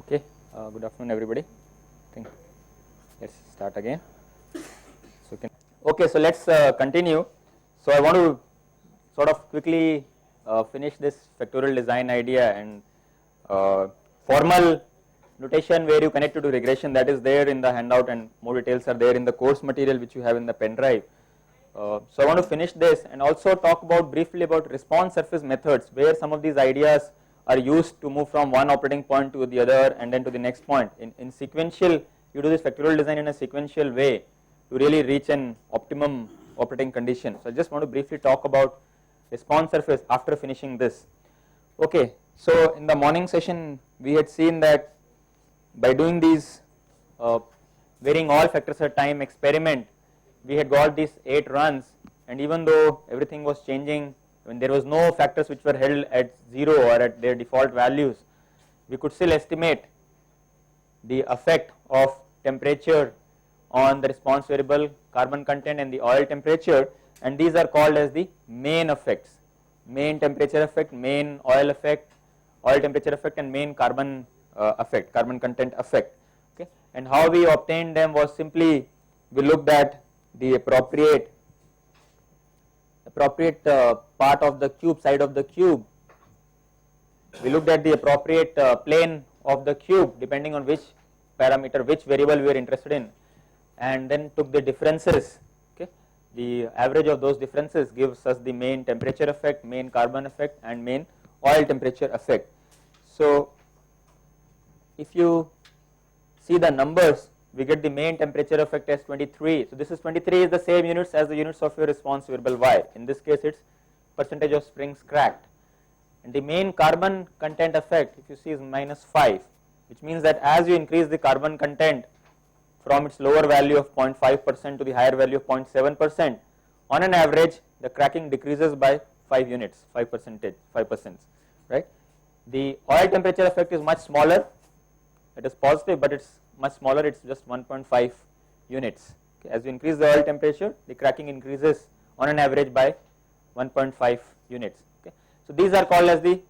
Okay, good afternoon everybody. I think let's start again. Okay, so let's continue. So I want to sort of quickly finish this factorial design idea and formal notation where you connect to regression, that is there in the handout, and more details are there in the course material which you have in the pen drive. So I want to finish this and also talk about briefly about response surface methods, where some of these ideas are used to move from one operating point to the other and then to the next point. In sequential, you do this factorial design in a sequential way to really reach an optimum operating condition. So I just want to briefly talk about response surface after finishing this. Okay, so in the morning session we had seen that by doing these varying all factors at time experiment, we had got these 8 runs, and even though everything was changing, when there was no factors which were held at 0 or at their default values, we could still estimate the effect of temperature on the response variable, carbon content and the oil temperature, and these are called as the main effects: main temperature effect, main oil effect, oil temperature effect, and main carbon effect, carbon content effect. Okay, and how we obtained them was simply we looked at the appropriate part of the cube, side of the cube. We looked at the appropriate plane of the cube depending on which parameter, which variable we are interested in, and then took the differences. Okay, the average of those differences gives us the main temperature effect, main carbon effect, and main oil temperature effect. So if you see the numbers, we get the main temperature effect as 23. So this is 23 is the same units as the units of your response variable y. In this case it's percentage of springs cracked. And the main carbon content effect, if you see, is -5, which means that as you increase the carbon content from its lower value of 0.5% to the higher value of 0.7%, on an average the cracking decreases by 5 units, 5%, right? The oil temperature effect is much smaller. It is positive, but it's much smaller, it's just 1.5 units. Okay, as you increase the oil temperature, the cracking increases on an average by 1.5 units. Okay, so these are called as the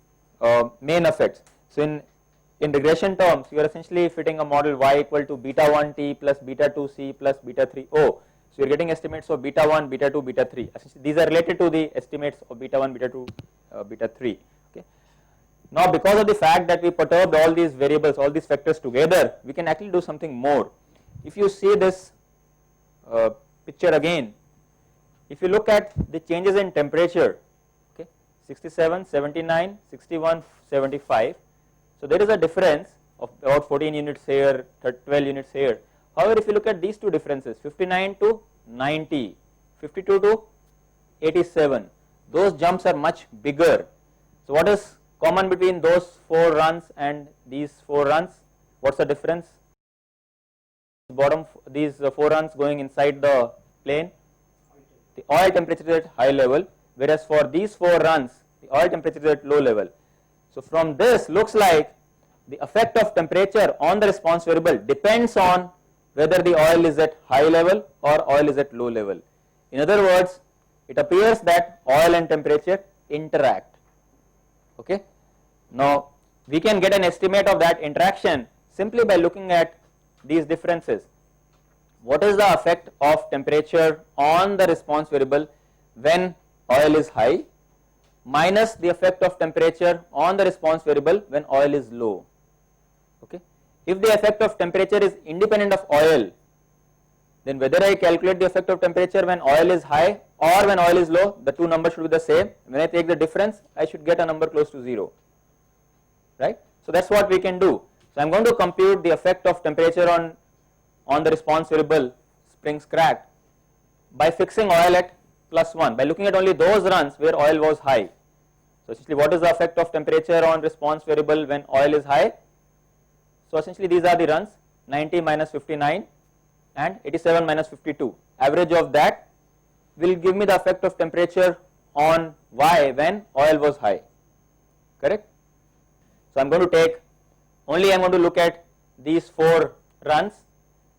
main effects. So in regression terms, you are essentially fitting a model y equal to beta 1 t plus beta 2 c plus beta 3 o. So you are getting estimates of beta 1, beta 2, beta 3. Essentially these are related to the estimates of beta 1, beta 2, beta 3. Okay. Now because of the fact that we perturbed all these variables, all these factors together, we can actually do something more. If you see this picture again, if you look at the changes in temperature, okay, 67, 79, 61, 75, so there is a difference of about 14 units here, 12 units here. However, if you look at these two differences, 59 to 90, 52 to 87, those jumps are much bigger. So what is common between those 4 runs and these 4 runs? What's the difference? Bottom, these 4 runs going inside the plane, the oil temperature is at high level, whereas for these 4 runs the oil temperature is at low level. So from this looks like the effect of temperature on the response variable depends on whether the oil is at high level or oil is at low level. In other words, it appears that oil and temperature interact. Okay. Now we can get an estimate of that interaction simply by looking at these differences. What is the effect of temperature on the response variable when oil is high, minus the effect of temperature on the response variable when oil is low. Okay. If the effect of temperature is independent of oil, then whether I calculate the effect of temperature when oil is high or when oil is low, the two numbers should be the same. When I take the difference, I should get a number close to 0, right? So that's what we can do. So I'm going to compute the effect of temperature on the response variable springs cracked by fixing oil at +1, by looking at only those runs where oil was high. So essentially what is the effect of temperature on response variable when oil is high? So essentially these are the runs: 90 minus 59 and 87 minus 52. Average of that will give me the effect of temperature on y when oil was high, correct? So I'm going to take I'm going to look at these 4 runs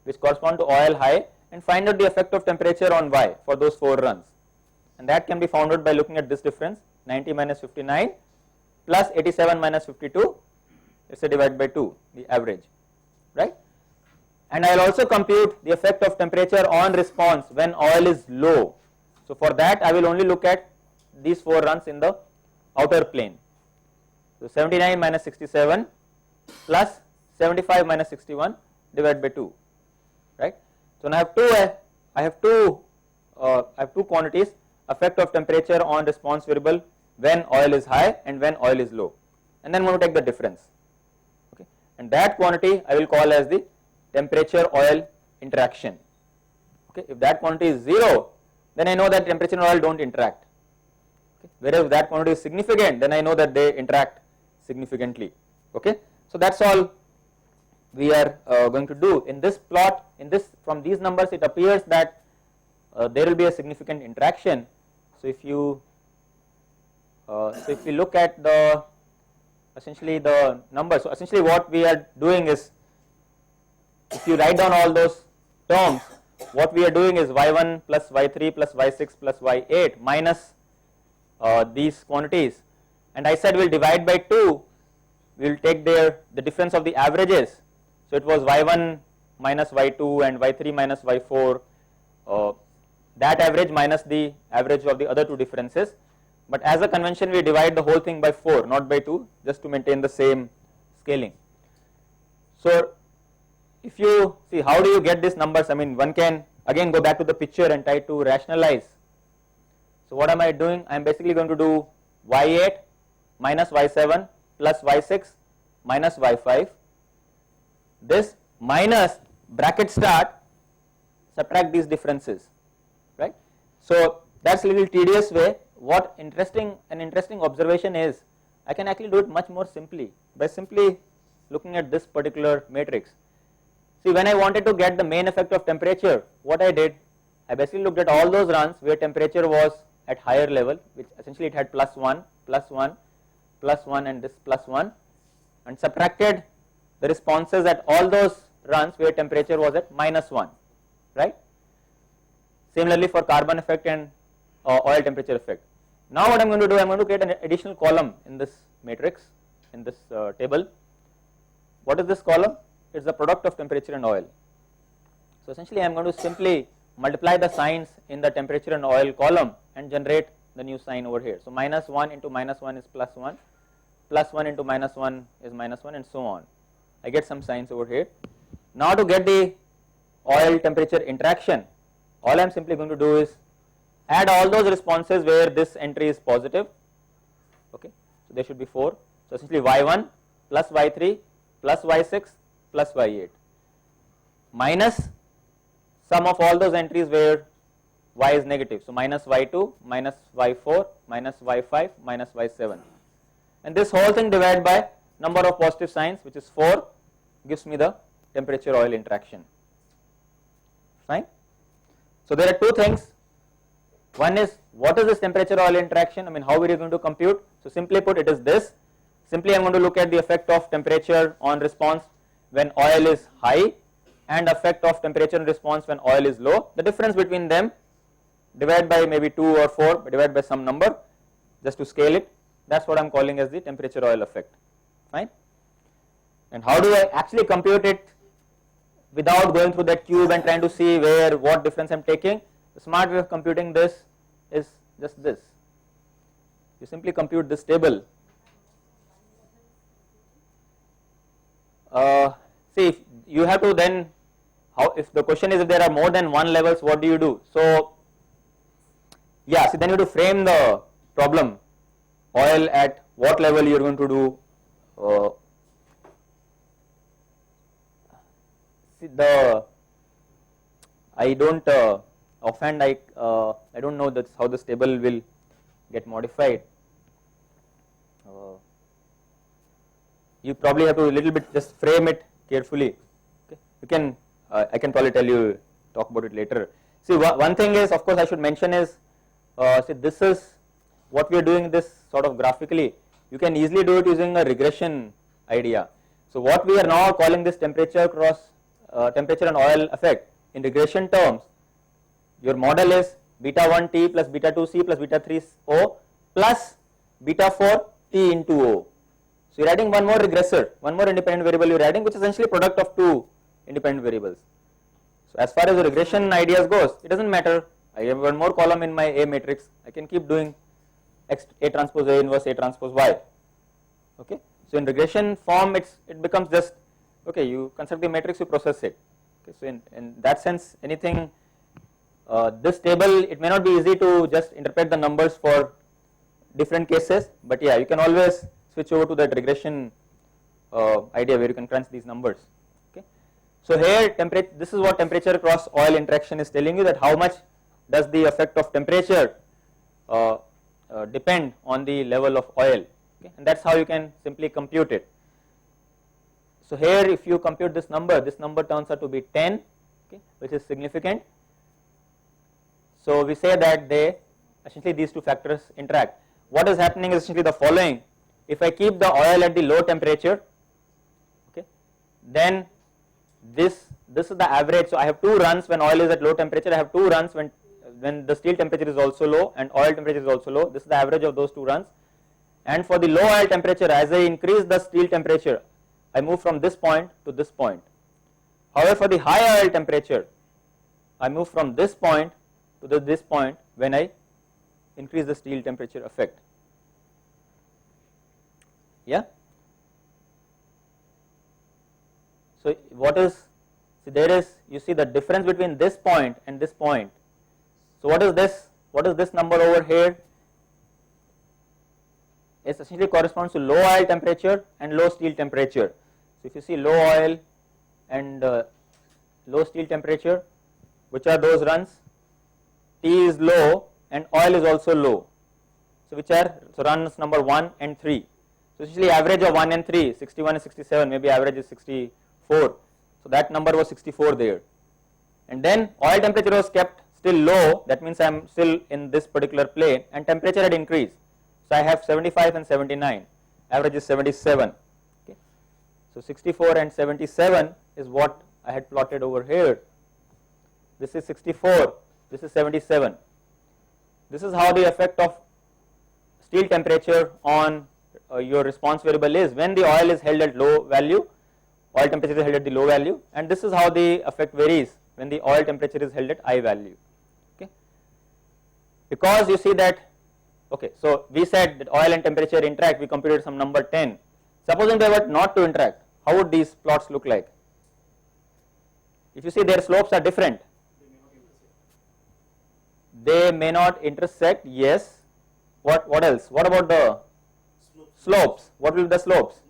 which correspond to oil high and find out the effect of temperature on y for those 4 runs, and that can be found out by looking at this difference: 90 minus 59 plus 87 minus 52 let's say divide by 2, the average, right? And I will also compute the effect of temperature on response when oil is low. So for that I will only look at these 4 runs in the outer plane. So 79 minus 67 plus 75 minus 61 divided by 2, right? So now I have two quantities, effect of temperature on response variable when oil is high and when oil is low, and then I am going to take the difference, okay? And that quantity I will call as the temperature oil interaction, okay? If that quantity is 0, then I know that temperature and oil don't interact, okay? Whereas if that quantity is significant, then I know that they interact significantly, okay? So that's all we are going to do in this plot. From these numbers it appears that there will be a significant interaction. So if you look at essentially the numbers, so essentially what we are doing is, if you write down all those terms, what we are doing is y1 plus y3 plus y6 plus y8 minus these quantities, and I said we'll divide by 2, we'll take the difference of the averages. So it was y1 minus y2 and y3 minus y4, that average minus the average of the other 2 differences. But as a convention we divide the whole thing by 4, not by 2, just to maintain the same scaling. So if you see, how do you get these numbers? I mean, one can again go back to the picture and try to rationalize. So what am I doing? I am basically going to do y8 minus y7 plus y6 minus y5, this minus bracket start, subtract these differences, right? So that's a little tedious way. What an interesting observation is, I can actually do it much more simply by simply looking at this particular matrix. See, when I wanted to get the main effect of temperature, what I did, I basically looked at all those runs where temperature was at higher level, which essentially it had plus 1, plus 1, plus 1 and this plus 1, and subtracted the responses at all those runs where temperature was at minus 1, right? Similarly for carbon effect and oil temperature effect. Now what I am going to do, I am going to create an additional column in this matrix, in this table. What is this column? It is the product of temperature and oil. So essentially I am going to simply multiply the signs in the temperature and oil column and generate the new sign over here. So minus 1 into minus 1 is plus 1, plus 1 into minus 1 is minus 1, and so on. I get some signs over here. Now to get the oil temperature interaction, all I am simply going to do is add all those responses where this entry is positive, okay? So there should be 4. So essentially y1 plus y3 plus y6 plus y8 minus sum of all those entries where y is negative. So minus y2 minus y4 minus y5 minus y7, and this whole thing divided by number of positive signs, which is 4, gives me the temperature oil interaction. Fine. So there are two things. One is, what is this temperature oil interaction? I mean, how are you going to compute? So simply put, it is this. Simply I am going to look at the effect of temperature on response when oil is high and effect of temperature and response when oil is low. The difference between them, divide by maybe 2 or 4, divide by some number just to scale it. That is what I am calling as the temperature oil effect. Fine. And how do I actually compute it without going through that cube and trying to see what difference I am taking? The smart way of computing this is just this. You simply compute this table. See, you have to then, if the question is if there are more than one levels, what do you do? So yeah, see, then you have to frame the problem. Oil at what level you are going to do? See, I don't offhand, I don't know that's how this table will get modified. You probably have to a little bit just frame it carefully. Okay, you can I can probably talk about it later. See, one thing is, of course, I should mention is, see, this is what we are doing this sort of graphically. You can easily do it using a regression idea. So what we are now calling this temperature and oil effect in regression terms, your model is beta 1 T plus beta 2 C plus beta 3 O plus beta 4 T into O. So you're adding one more regressor, one more independent variable you're adding, which is essentially product of two independent variables. So as far as the regression ideas goes, it doesn't matter. I have one more column in my A matrix. I can keep doing X, A transpose A inverse A transpose Y. Okay. So in regression form, it becomes just okay. You construct the matrix, you process it. Okay. So in that sense, anything this table, it may not be easy to just interpret the numbers for different cases, but yeah, you can always switch over to that regression idea where you can crunch these numbers. Okay. So here this is what temperature cross oil interaction is telling you, that how much does the effect of temperature depend on the level of oil, okay, and that's how you can simply compute it. So here if you compute this number turns out to be 10, okay, which is significant. So we say that essentially these two factors interact. What is happening is essentially the following: if I keep the oil at the low temperature, okay, then this is the average. So I have two runs when oil is at low temperature. I have two runs when the steel temperature is also low and oil temperature is also low. This is the average of those two runs. And for the low oil temperature, as I increase the steel temperature, I move from this point to this point. However, for the high oil temperature, I move from this point to this point when I increase the steel temperature effect. Yeah. So what is, see there is, you see the difference between this point and this point. So what is this? What is this number over here? It essentially corresponds to low oil temperature and low steel temperature. So if you see low oil and low steel temperature, which are those runs? T is low and oil is also low. So which are, so runs number 1 and 3. So essentially average of 1 and 3, 61 and 67, maybe average is 64. So that number was 64 there. And then oil temperature was kept still low, that means I am still in this particular plane, and temperature had increased. So I have 75 and 79, average is 77. Okay. So 64 and 77 is what I had plotted over here. This is 64, this is 77. This is how the effect of steel temperature on your response variable is when the oil is held at low value, oil temperature is held at the low value, and this is how the effect varies when the oil temperature is held at high value. Okay. Because you see that, okay, so we said that oil and temperature interact, we computed some number 10. Supposing they were not to interact, how would these plots look like? If you see their slopes are different. They may not intersect, yes. What else? What about the slopes? What will be the slopes?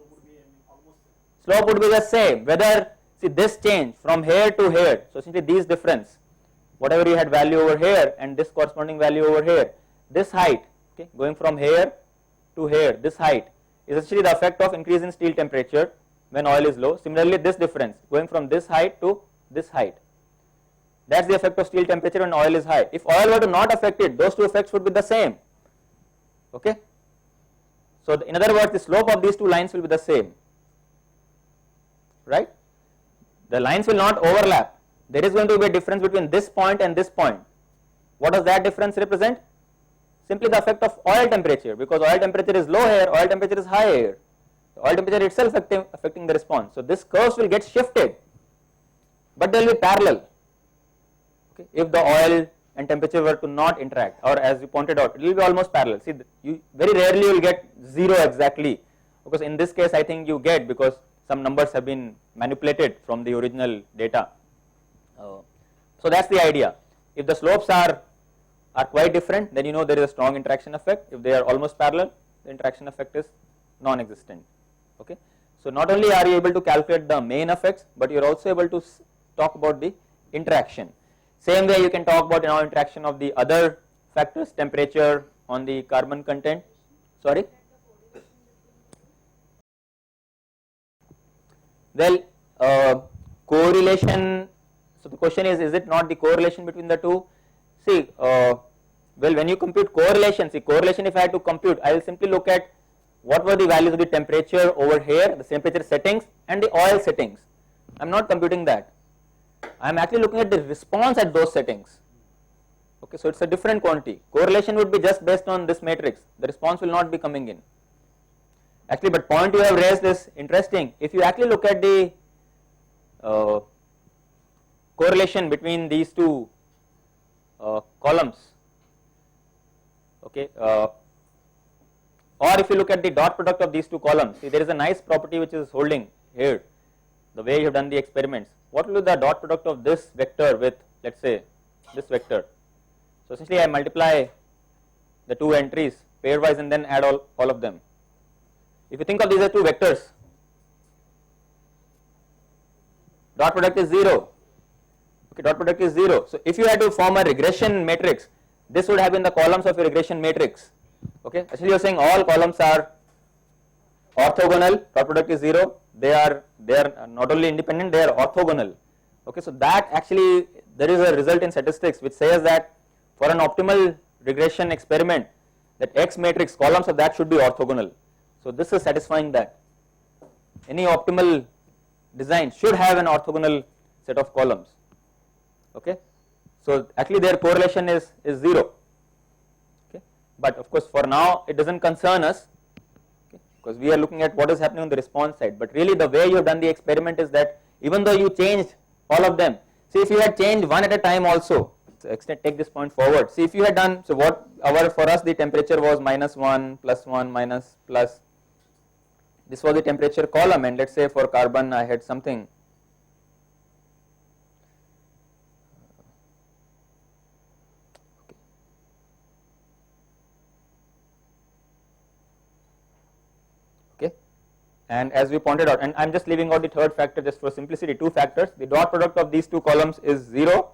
Slope would be the same. Whether, see this change from here to here, so essentially these difference, whatever you had value over here and this corresponding value over here, this height, okay, going from here to here, this height is essentially the effect of increase in steel temperature when oil is low. Similarly, this difference going from this height to this height, that's the effect of steel temperature when oil is high. If oil were to not affect it, those two effects would be the same. Okay. So in other words, the slope of these two lines will be the same, right? The lines will not overlap. There is going to be a difference between this point and this point. What does that difference represent? Simply the effect of oil temperature, because oil temperature is low here, oil temperature is high here. The oil temperature itself affecting the response. So this curves will get shifted, but they will be parallel. Okay. If the oil and temperature were to not interact, or as you pointed out, it will be almost parallel. See, you very rarely will get 0 exactly, because in this case I think you get, because some numbers have been manipulated from the original data. So that's the idea. If the slopes are quite different, then you know there is a strong interaction effect. If they are almost parallel, the interaction effect is non-existent. Okay. So not only are you able to calculate the main effects, but you are also able to talk about the interaction. Same way you can talk about interaction of the other factors, temperature on the carbon content. Sorry. Well, correlation. So the question is it not the correlation between the two? See, well, when you compute correlation, see correlation, if I had to compute, I will simply look at what were the values of the temperature over here, the temperature settings and the oil settings. I am not computing that. I am actually looking at the response at those settings. Okay, so it's a different quantity. Correlation would be just based on this matrix. The response will not be coming in. Actually, but point you have raised is interesting. If you actually look at the correlation between these two columns, okay, or if you look at the dot product of these two columns, see there is a nice property which is holding here, the way you have done the experiments. What will be the dot product of this vector with, let us say, this vector? So essentially I multiply the two entries pairwise and then add all of them. If you think of these as two vectors, dot product is 0. Okay, dot product is 0. So if you had to form a regression matrix, this would have been the columns of your regression matrix. Okay, actually you are saying all columns are orthogonal, dot product is 0. They are not only independent, they are orthogonal. Okay, so that actually there is a result in statistics which says that for an optimal regression experiment, that X matrix columns of that should be orthogonal. So this is satisfying that any optimal design should have an orthogonal set of columns. Okay, so actually their correlation is 0. Okay, but of course for now it doesn't concern us, okay, because we are looking at what is happening on the response side. But really the way you have done the experiment is that even though you changed all of them, see if you had changed one at a time also. So take this point forward. See if you had done, so what for us the temperature was -1, +1, minus, plus. This was the temperature column, and let's say for carbon I had something. Okay, and as we pointed out, and I am just leaving out the third factor just for simplicity, two factors. The dot product of these two columns is 0.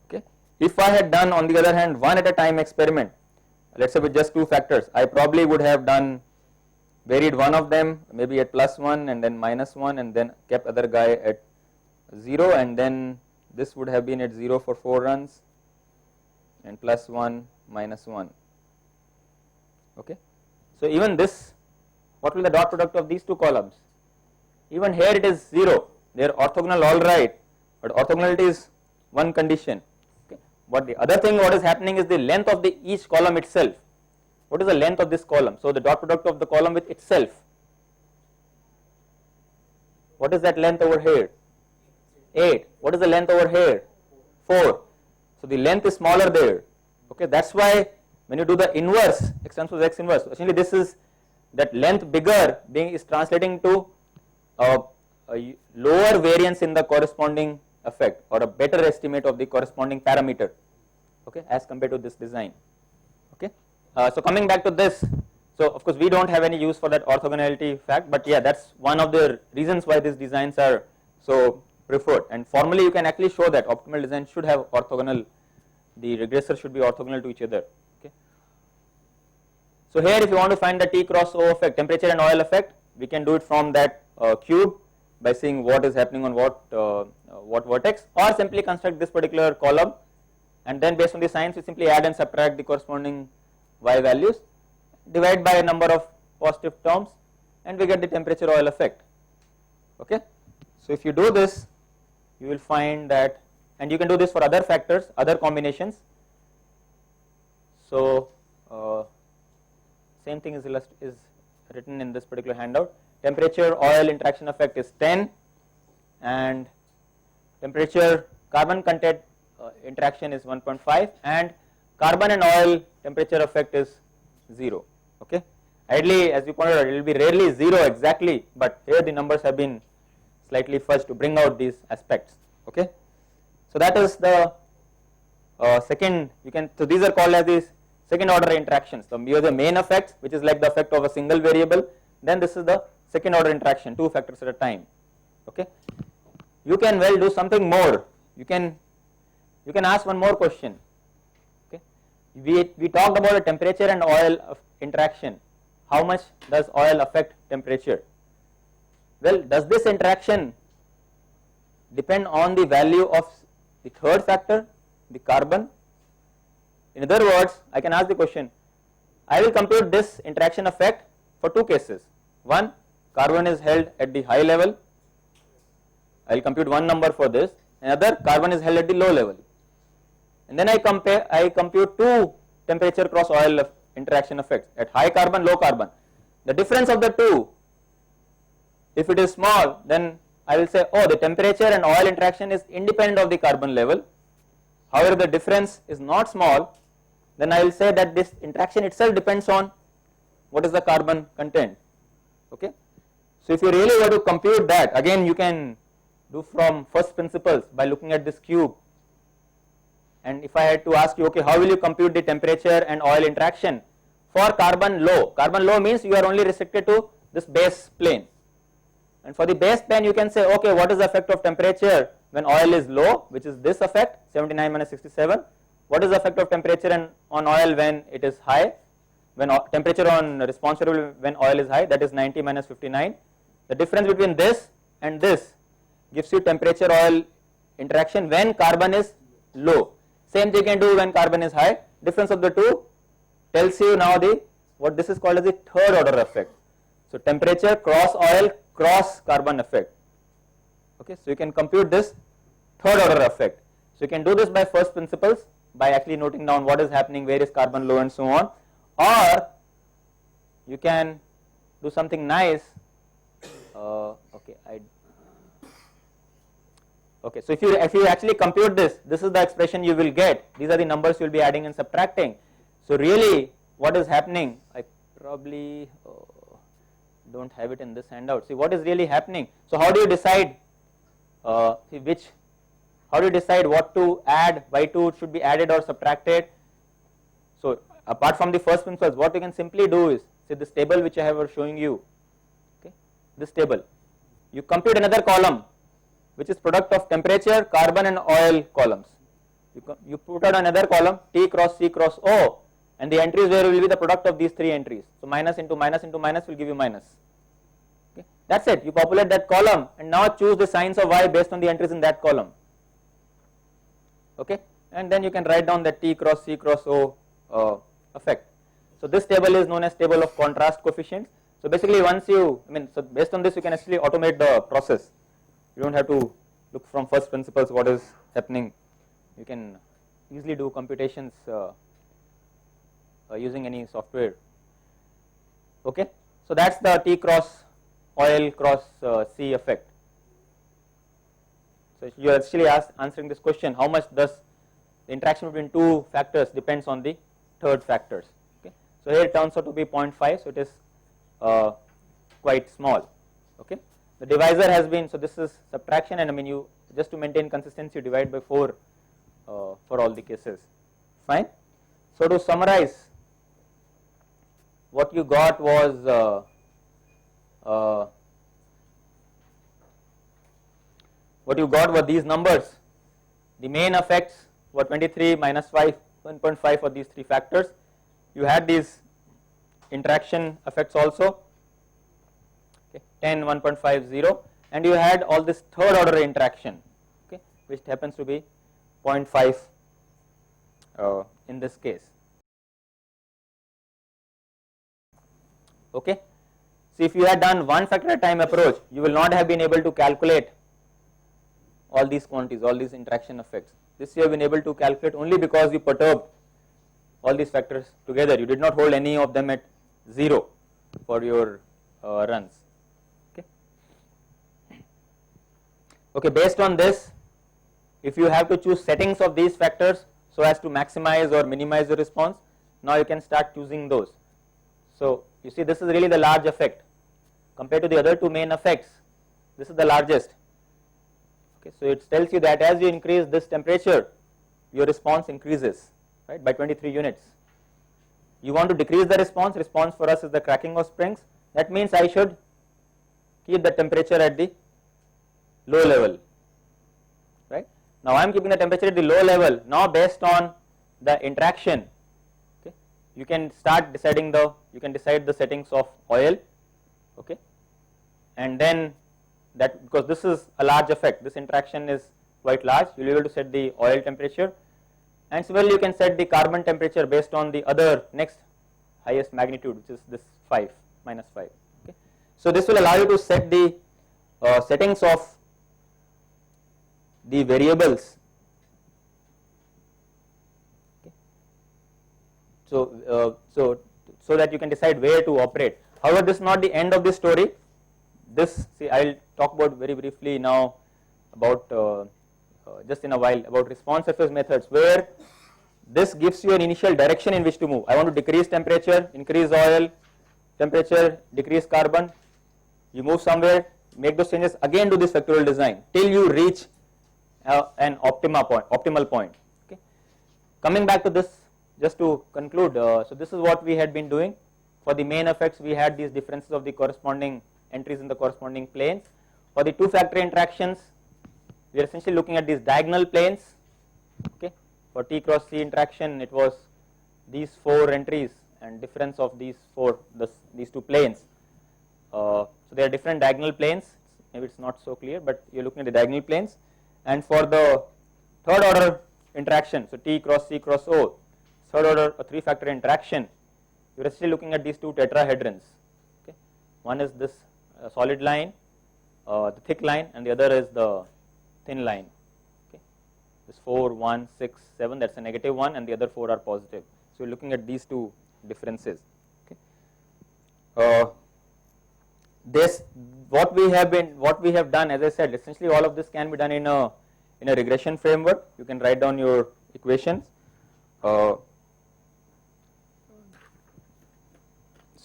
Okay, if I had done on the other hand one at a time experiment, let's say with just two factors, I probably would have done varied one of them maybe at +1 and then -1 and then kept other guy at 0, and then this would have been at 0 for 4 runs and +1, -1. Okay, so even this, what will the dot product of these two columns? Even here it is 0. They are orthogonal, all right, but orthogonality is one condition. Okay, but the other thing what is happening is the length of the each column itself. What is the length of this column? So the dot product of the column with itself. What is that length over here? 8. What is the length over here? 4. So the length is smaller there. Okay, that's why when you do the inverse, x transpose x inverse, essentially this is that length bigger is translating to a lower variance in the corresponding effect or a better estimate of the corresponding parameter. Okay, as compared to this design. Okay. So coming back to this, so of course we don't have any use for that orthogonality fact, but yeah, that's one of the reasons why these designs are so preferred, and formally you can actually show that optimal design should have orthogonal, the regressor should be orthogonal to each other. Okay. So here if you want to find the T cross O effect, temperature and oil effect, we can do it from that cube by seeing what is happening on what vertex, or simply construct this particular column, and then based on the signs we simply add and subtract the corresponding y values, divide by a number of positive terms, and we get the temperature oil effect. Okay, so if you do this, you will find that, and you can do this for other factors, other combinations. So same thing is written in this particular handout. Temperature oil interaction effect is 10, and temperature carbon content interaction is 1.5, and carbon and oil temperature effect is 0. Okay, ideally as we pointed out it will be rarely 0 exactly, but here the numbers have been slightly fudged to bring out these aspects. Okay, so that is the second, so these are called as these second order interactions. So you have the main effect, which is like the effect of a single variable, then this is the second order interaction, two factors at a time. Okay, you can well do something more, you can ask one more question. We talked about a temperature and oil interaction. How much does oil affect temperature? Well, does this interaction depend on the value of the third factor, the carbon? In other words, I can ask the question, I will compute this interaction effect for two cases. One, carbon is held at the high level, I will compute one number for this, another carbon is held at the low level. And then I compute two temperature cross oil interaction effects at high carbon, low carbon. the difference of the two, if it is small, then I will say, oh, the temperature and oil interaction is independent of the carbon level. However, the difference is not small, then I will say that this interaction itself depends on what is the carbon content. Okay. So if you really want to compute that, again you can do from first principles by looking at this cube. And if I had to ask you, okay, how will you compute the temperature and oil interaction for carbon low? Carbon low means you are only restricted to this base plane. And for the base plane, you can say, okay, what is the effect of temperature when oil is low, which is this effect, 79 minus 67. What is the effect of temperature on oil when it is high? When temperature on response variable when oil is high, that is 90 minus 59. The difference between this and this gives you temperature oil interaction when carbon is low. Same thing you can do when carbon is high. Difference of the two tells you now what this is called as the third order effect. So temperature cross oil cross carbon effect. Okay, so you can compute this third order effect. So you can do this by first principles by actually noting down what is happening, where is carbon low and so on, or you can do something nice. Okay, so if you actually compute this is the expression you will get. These are the numbers you will be adding and subtracting. So really what is happening, I probably don't have it in this handout. See what is really happening. So how do you decide how do you decide what to add, why to should be added or subtracted? So apart from the first principles, what you can simply do is, see this table which I have showing you, okay, this table, you compute another column which is product of temperature, carbon and oil columns. You put out another column, T cross C cross O, and the entries where will be the product of these three entries. So minus into minus into minus will give you minus. Okay. That's it. You populate that column and now choose the signs of Y based on the entries in that column. Okay, and then you can write down the T cross C cross O effect. So this table is known as table of contrast coefficients. So basically so based on this you can actually automate the process. You don't have to look from first principles what is happening. You can easily do computations using any software. Okay, so that's the T cross oil cross C effect. So you are actually answering this question, how much does the interaction between two factors depends on the third factors. Okay, so here it turns out to be 0.5, so it is quite small. Okay, the divisor has been, so this is subtraction, and you just to maintain consistency you divide by 4 for all the cases. Fine. So to summarize, what you got was what you got were these numbers. The main effects were 23 minus 5, 1.5 for these three factors. You had these interaction effects also, okay, 10, 1.5, 0, and you had all this third order interaction, okay, which happens to be 0.5 in this case. Okay. So if you had done one factor at a time approach, you will not have been able to calculate all these quantities, all these interaction effects. This you have been able to calculate only because you perturbed all these factors together. You did not hold any of them at 0 for your runs. Okay. Okay, based on this, if you have to choose settings of these factors so as to maximize or minimize the response, now you can start choosing those. So you see this is really the large effect compared to the other two main effects. This is the largest. Okay, so it tells you that as you increase this temperature, your response increases, right, by 23 units. You want to decrease the response. Response for us is the cracking of springs. That means I should keep the temperature at the low level. Right. Now I am keeping the temperature at the low level. Now based on the interaction, okay, you can start deciding you can decide the settings of oil, okay, and then that, because this is a large effect, this interaction is quite large, you will be able to set the oil temperature, and similarly you can set the carbon temperature based on the other next highest magnitude, which is this 5, minus 5. Okay. So this will allow you to set the settings of the variables. Okay. So that you can decide where to operate. However, this is not the end of the story. This, see, I will talk about very briefly now about just in a while about response surface methods, where this gives you an initial direction in which to move. I want to decrease temperature, increase oil temperature, decrease carbon. You move somewhere, make those changes, again do this factorial design till you reach an optimal point. Okay. Coming back to this, just to conclude, so this is what we had been doing. For the main effects, we had these differences of the corresponding entries in the corresponding planes. For the two factor interactions, we are essentially looking at these diagonal planes. Okay. For T cross C interaction, it was these four entries and difference of these these two planes. So there are different diagonal planes. Maybe it's not so clear, but you're looking at the diagonal planes. And for the third order interaction, so T cross C cross O, third order three factor interaction, you're still looking at these two tetrahedrons. Okay. One is this solid line, the thick line, and the other is the thin line. Okay. This 4, 1, 6, 7, that's a negative one, and the other 4 are positive. So you're looking at these two differences. Okay. This what we have done, as I said, essentially all of this can be done in a regression framework. You can write down your equations.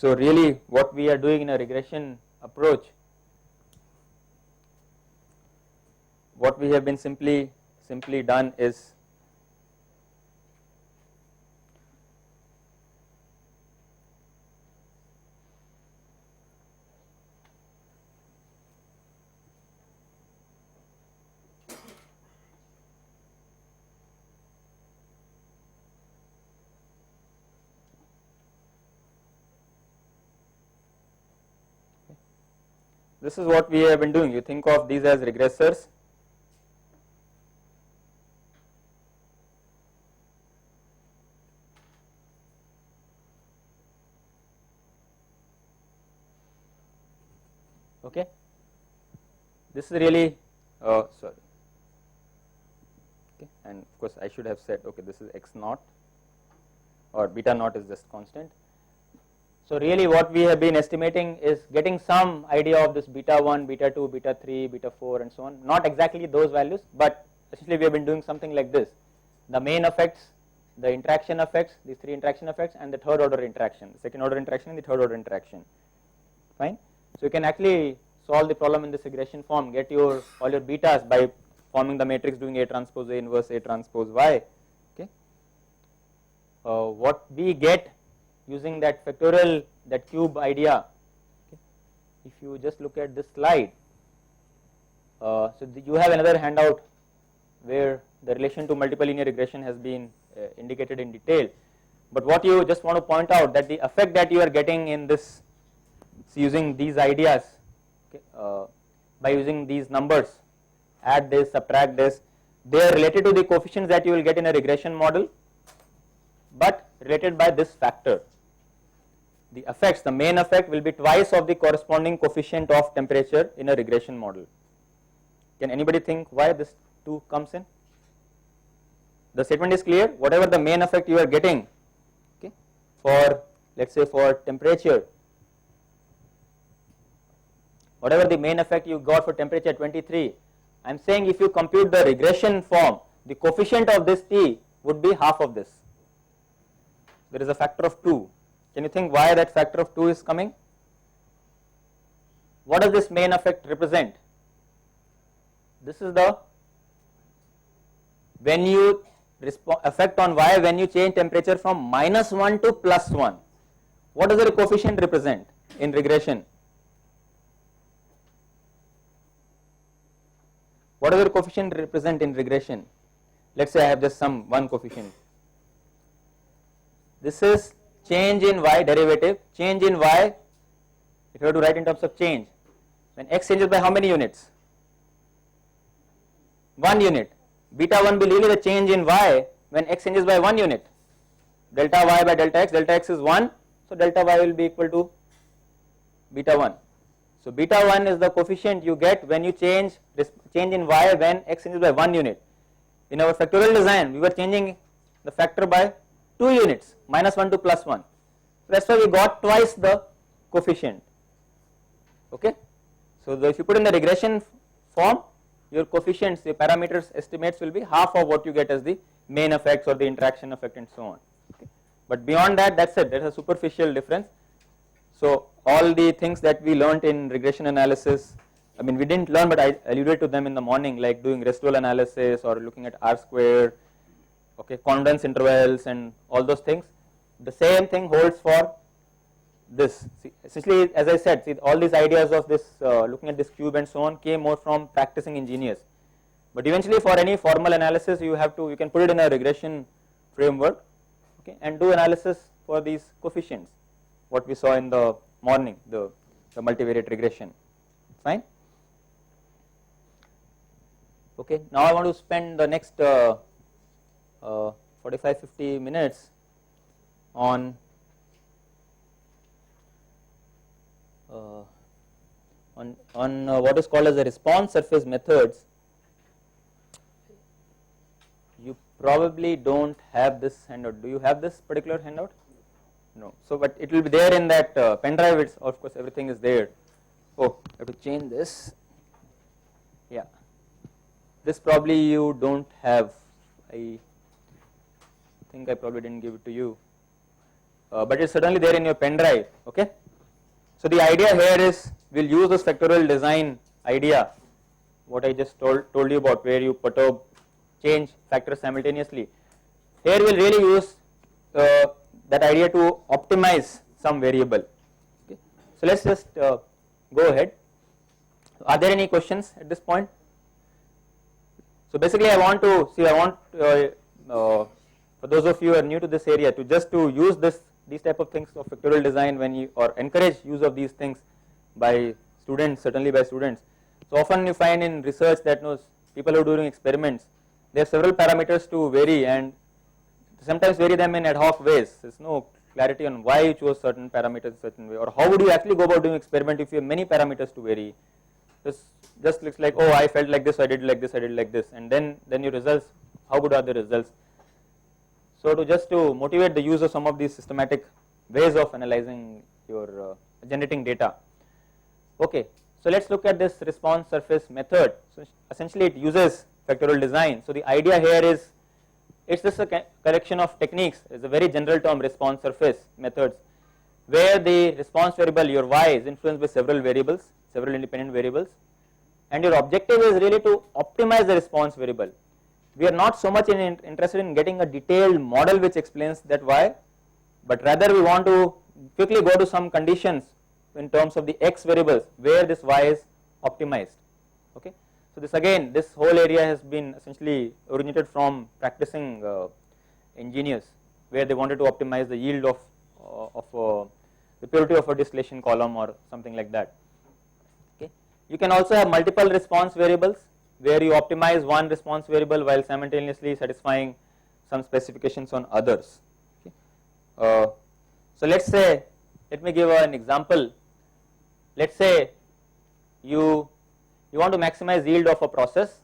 So really what we are doing in a regression approach, what we have been simply done is this is what we have been doing. You think of these as regressors. Okay. This is really sorry. Okay, and of course I should have said, okay, this is x naught, or beta naught is just constant. So really what we have been estimating is getting some idea of this beta 1, beta 2, beta 3, beta 4 and so on. Not exactly those values, but essentially we have been doing something like this. The main effects, the interaction effects, these three interaction effects, and the third order interaction, the second order interaction and the third order interaction. Fine. So you can actually solve the problem in this regression form, get all your betas by forming the matrix, doing A transpose A inverse A transpose Y. Okay. What we get using that factorial, that cube idea, okay. If you just look at this slide, so you have another handout where the relation to multiple linear regression has been indicated in detail. But what you just want to point out, that the effect that you are getting in this, using these ideas, okay, by using these numbers, add this, subtract this, they are related to the coefficients that you will get in a regression model, but related by this factor. The effects, the main effect will be twice of the corresponding coefficient of temperature in a regression model. Can anybody think why this 2 comes in? The statement is clear. Whatever the main effect you are getting, okay, for, let's say, for temperature, whatever the main effect you got for temperature 23, I am saying if you compute the regression form, the coefficient of this T would be half of this. There is a factor of 2. Can you think why that factor of 2 is coming? What does this main effect represent? This is the effect on Y when you change temperature from -1 to +1. What does the coefficient represent in regression? What does the coefficient represent in regression? Let's say I have just one coefficient. This is change in Y, derivative, change in Y, if you have to write in terms of change, when x changes by how many units? 1 unit. Beta 1 will be really the change in Y when x changes by 1 unit. Delta Y by delta x is 1, so delta Y will be equal to beta 1. So beta 1 is the coefficient you get when you change in Y when x changes by 1 unit. In our factorial design, we were changing the factor by 2 units, -1 to +1. That's why we got twice the coefficient. Okay, so if you put in the regression form, your coefficients, the parameters estimates will be half of what you get as the main effects or the interaction effect and so on. Okay. But beyond that, that's it. There's a superficial difference. So all the things that we learnt in regression analysis, I mean we didn't learn, but I alluded to them in the morning, like doing residual analysis or looking at R square, okay, confidence intervals and all those things. The same thing holds for this. See, essentially, as I said, see, all these ideas of this looking at this cube and so on came more from practicing engineers. But eventually, for any formal analysis, you can put it in a regression framework, okay, and do analysis for these coefficients. What we saw in the morning, the multivariate regression. Fine. Okay. Now I want to spend the next 45-50 minutes on what is called as the response surface methods. You probably don't have this handout. Do you have this particular handout? No. So, but it will be there in that pen drive. It's, of course, everything is there. Oh, I have to change this. Yeah. This probably you don't have. I think I probably didn't give it to you. But it's certainly there in your pen drive. Okay. So the idea here is we'll use this factorial design idea, what I just told you about, where you perturb, change factors simultaneously. Here we'll really use that idea to optimize some variable. Okay. So let's just go ahead. Are there any questions at this point? So basically, I want for those of you who are new to this area, to just to use these type of things of factorial design when you, or encourage use of these things by students, certainly by students. So often you find in research that people who are doing experiments, there are several parameters to vary and sometimes vary them in ad hoc ways. There is no clarity on why you chose certain parameters in certain way, or how would you actually go about doing experiment if you have many parameters to vary. This just looks like, oh, I felt like this, so I did like this, I did like this, and then your results, how good are the results? So to motivate the use of some of these systematic ways of analyzing your generating data. Okay, so let's look at this response surface method. So essentially it uses factorial design. So the idea here is, it's just a collection of techniques. It's a very general term, response surface methods, where the response variable, your y, is influenced by several variables, several independent variables, and your objective is really to optimize the response variable. We are not so much interested in getting a detailed model which explains that y, but rather we want to quickly go to some conditions in terms of the x variables where this y is optimized. Okay. So this again, this whole area has been essentially originated from practicing engineers, where they wanted to optimize the yield of the purity of a distillation column or something like that. Okay. You can also have multiple response variables, where you optimize one response variable while simultaneously satisfying some specifications on others. Okay. So let me give an example. Let's say you want to maximize yield of a process,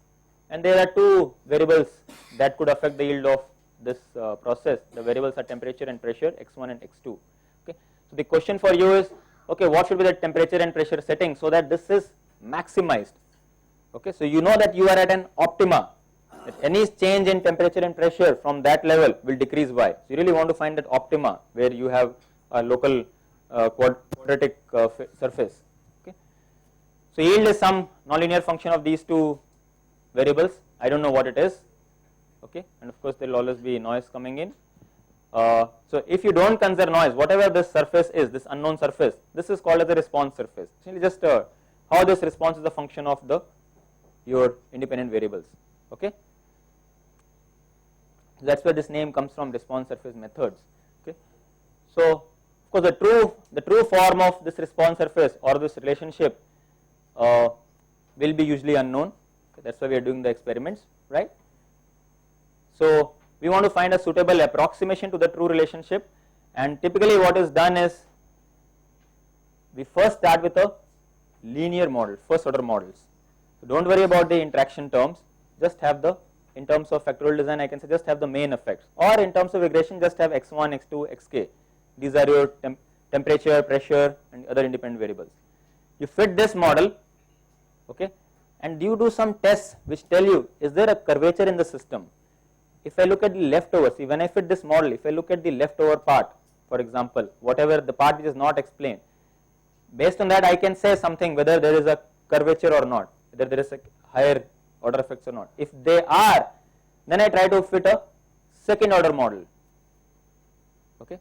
and there are two variables that could affect the yield of this process. The variables are temperature and pressure, x1 and x2. Okay. So the question for you is, okay, what should be the temperature and pressure setting so that this is maximized? Okay, so you know that you are at an optima, that any change in temperature and pressure from that level will decrease y. So you really want to find that optima where you have a local quadratic surface. Okay. So yield is some nonlinear function of these two variables. I don't know what it is. Okay, and of course there will always be noise coming in. So if you don't consider noise, whatever this surface is, this unknown surface, this is called as a response surface. Essentially just how this response is a function of your independent variables. Okay, that's where this name comes from, response surface methods. Okay, so of course the true form of this response surface or this relationship will be usually unknown. Okay, that's why we are doing the experiments, right? So we want to find a suitable approximation to the true relationship, and typically what is done is we first start with a linear model, first order models. So don't worry about the interaction terms, just have in terms of factorial design I can say just have the main effects, or in terms of regression just have x1, x2, xk. These are your temperature, pressure, and other independent variables. You fit this model, okay, and you do some tests which tell you, is there a curvature in the system? If I look at the leftover, see when I fit this model, if I look at the leftover part, for example, whatever the part which is not explained, based on that I can say something whether there is a curvature or not, whether there is a higher order effects or not. If they are, then I try to fit a second order model, okay.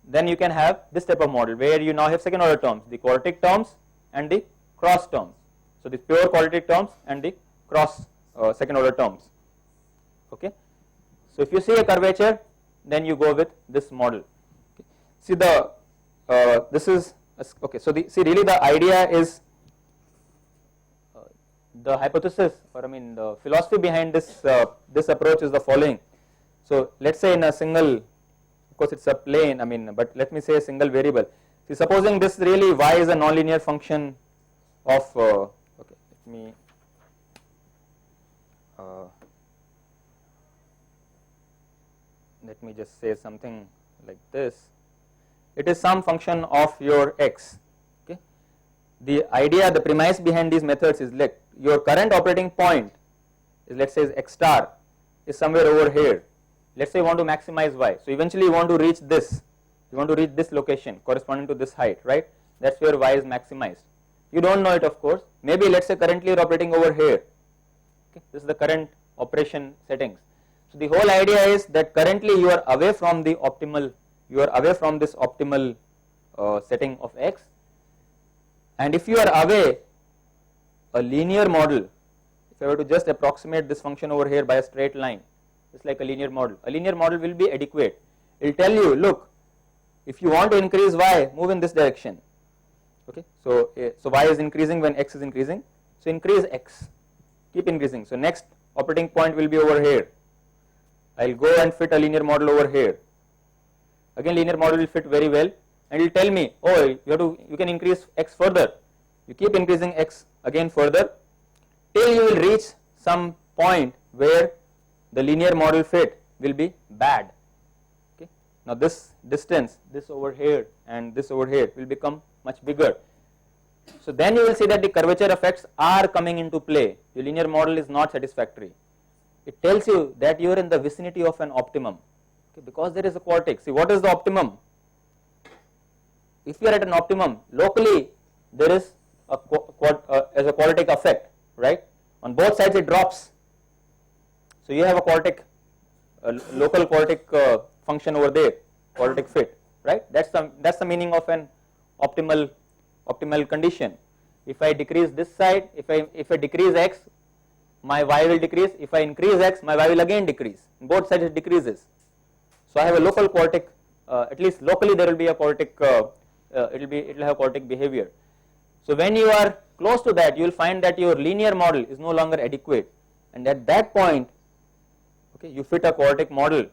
Then you can have this type of model where you now have second order terms, the quadratic terms and the cross terms. So the pure quadratic terms and the cross second order terms, okay. So if you see a curvature, then you go with this model. Okay. See the this is okay. So see really the idea is the hypothesis, or I mean the philosophy behind this this approach is the following. So let's say in a single, of course it's a plane, I mean, but let me say a single variable. See, supposing this really y is a nonlinear function of okay, let me just say something like this. It is some function of your x, okay. The idea, the premise behind these methods is like your current operating point is, let's say, is x star is somewhere over here. Let's say you want to maximize y, so eventually you want to reach this, you want to reach this location corresponding to this height, right? That's where y is maximized. You don't know it, of course. Maybe let's say currently you're operating over here, okay. This is the current operation settings. So the whole idea is that currently you are away from the optimal, you are away from this optimal setting of x, and if you are away, a linear model, if I were to just approximate this function over here by a straight line, it's like a linear model will be adequate. It will tell you, look, if you want to increase y, move in this direction, okay. So y is increasing when x is increasing, so increase x, keep increasing. So next operating point will be over here. I will go and fit a linear model over here. Again linear model will fit very well, and it will tell me, oh, you can increase x further. You keep increasing x again further till you will reach some point where the linear model fit will be bad, okay. Now this distance, this over here and this over here will become much bigger. So then you will see that the curvature effects are coming into play. Your linear model is not satisfactory. It tells you that you are in the vicinity of an optimum, okay, because there is a quadratic. See, what is the optimum? If you are at an optimum, locally there is a quadratic effect, right? On both sides it drops. So you have a quadratic, local quadratic function over there, quadratic fit, right? That's the meaning of an optimal condition. If I decrease this side, if I decrease x, my y will decrease. If I increase x, my y will again decrease. On both sides it decreases. So I have a local quadratic, at least locally there will be a quadratic, it will have quadratic behavior. So when you are close to that, you will find that your linear model is no longer adequate, and at that point, okay, you fit a quadratic model.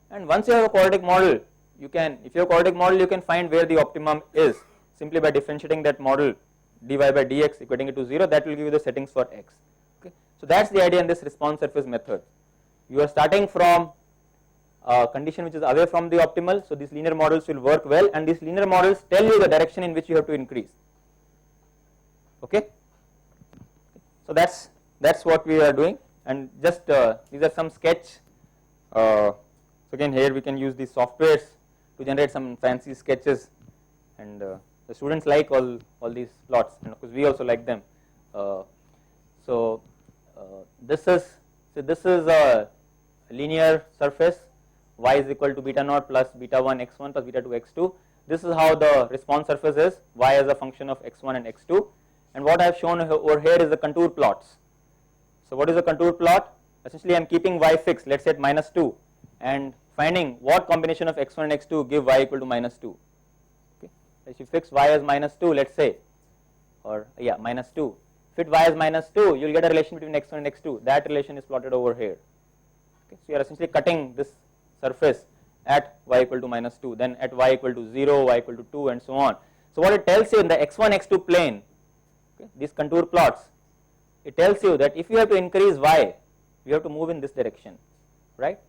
And once you have a quadratic model, you can, if you have a quadratic model, you can find where the optimum is simply by differentiating that model dy by dx equating it to 0. That will give you the settings for x. Okay. So that's the idea in this response surface method. You are starting from a condition which is away from the optimal, so these linear models will work well, and these linear models tell you the direction in which you have to increase. Okay. So that's what we are doing, and just these are some sketch. So again, here we can use these softwares to generate some fancy sketches, and the students like all these plots, and of course we also like them. So this is a linear surface. Y is equal to beta naught plus beta 1 x1 plus beta 2 x2. This is how the response surface is. Y as a function of x1 and x2. And what I have shown over here is the contour plots. So what is a contour plot? Essentially I am keeping y fixed, let's say at minus 2, and finding what combination of x1 and x2 give y equal to minus 2. Okay. If you fix y as minus 2, let's say, or yeah, minus 2. Fit y as minus 2, you will get a relation between x1 and x2. That relation is plotted over here. Okay. So you are essentially cutting this surface at y equal to minus 2, then at y equal to 0, y equal to 2, and so on. So what it tells you in the x1, x2 plane, okay, these contour plots, it tells you that if you have to increase y, you have to move in this direction, right?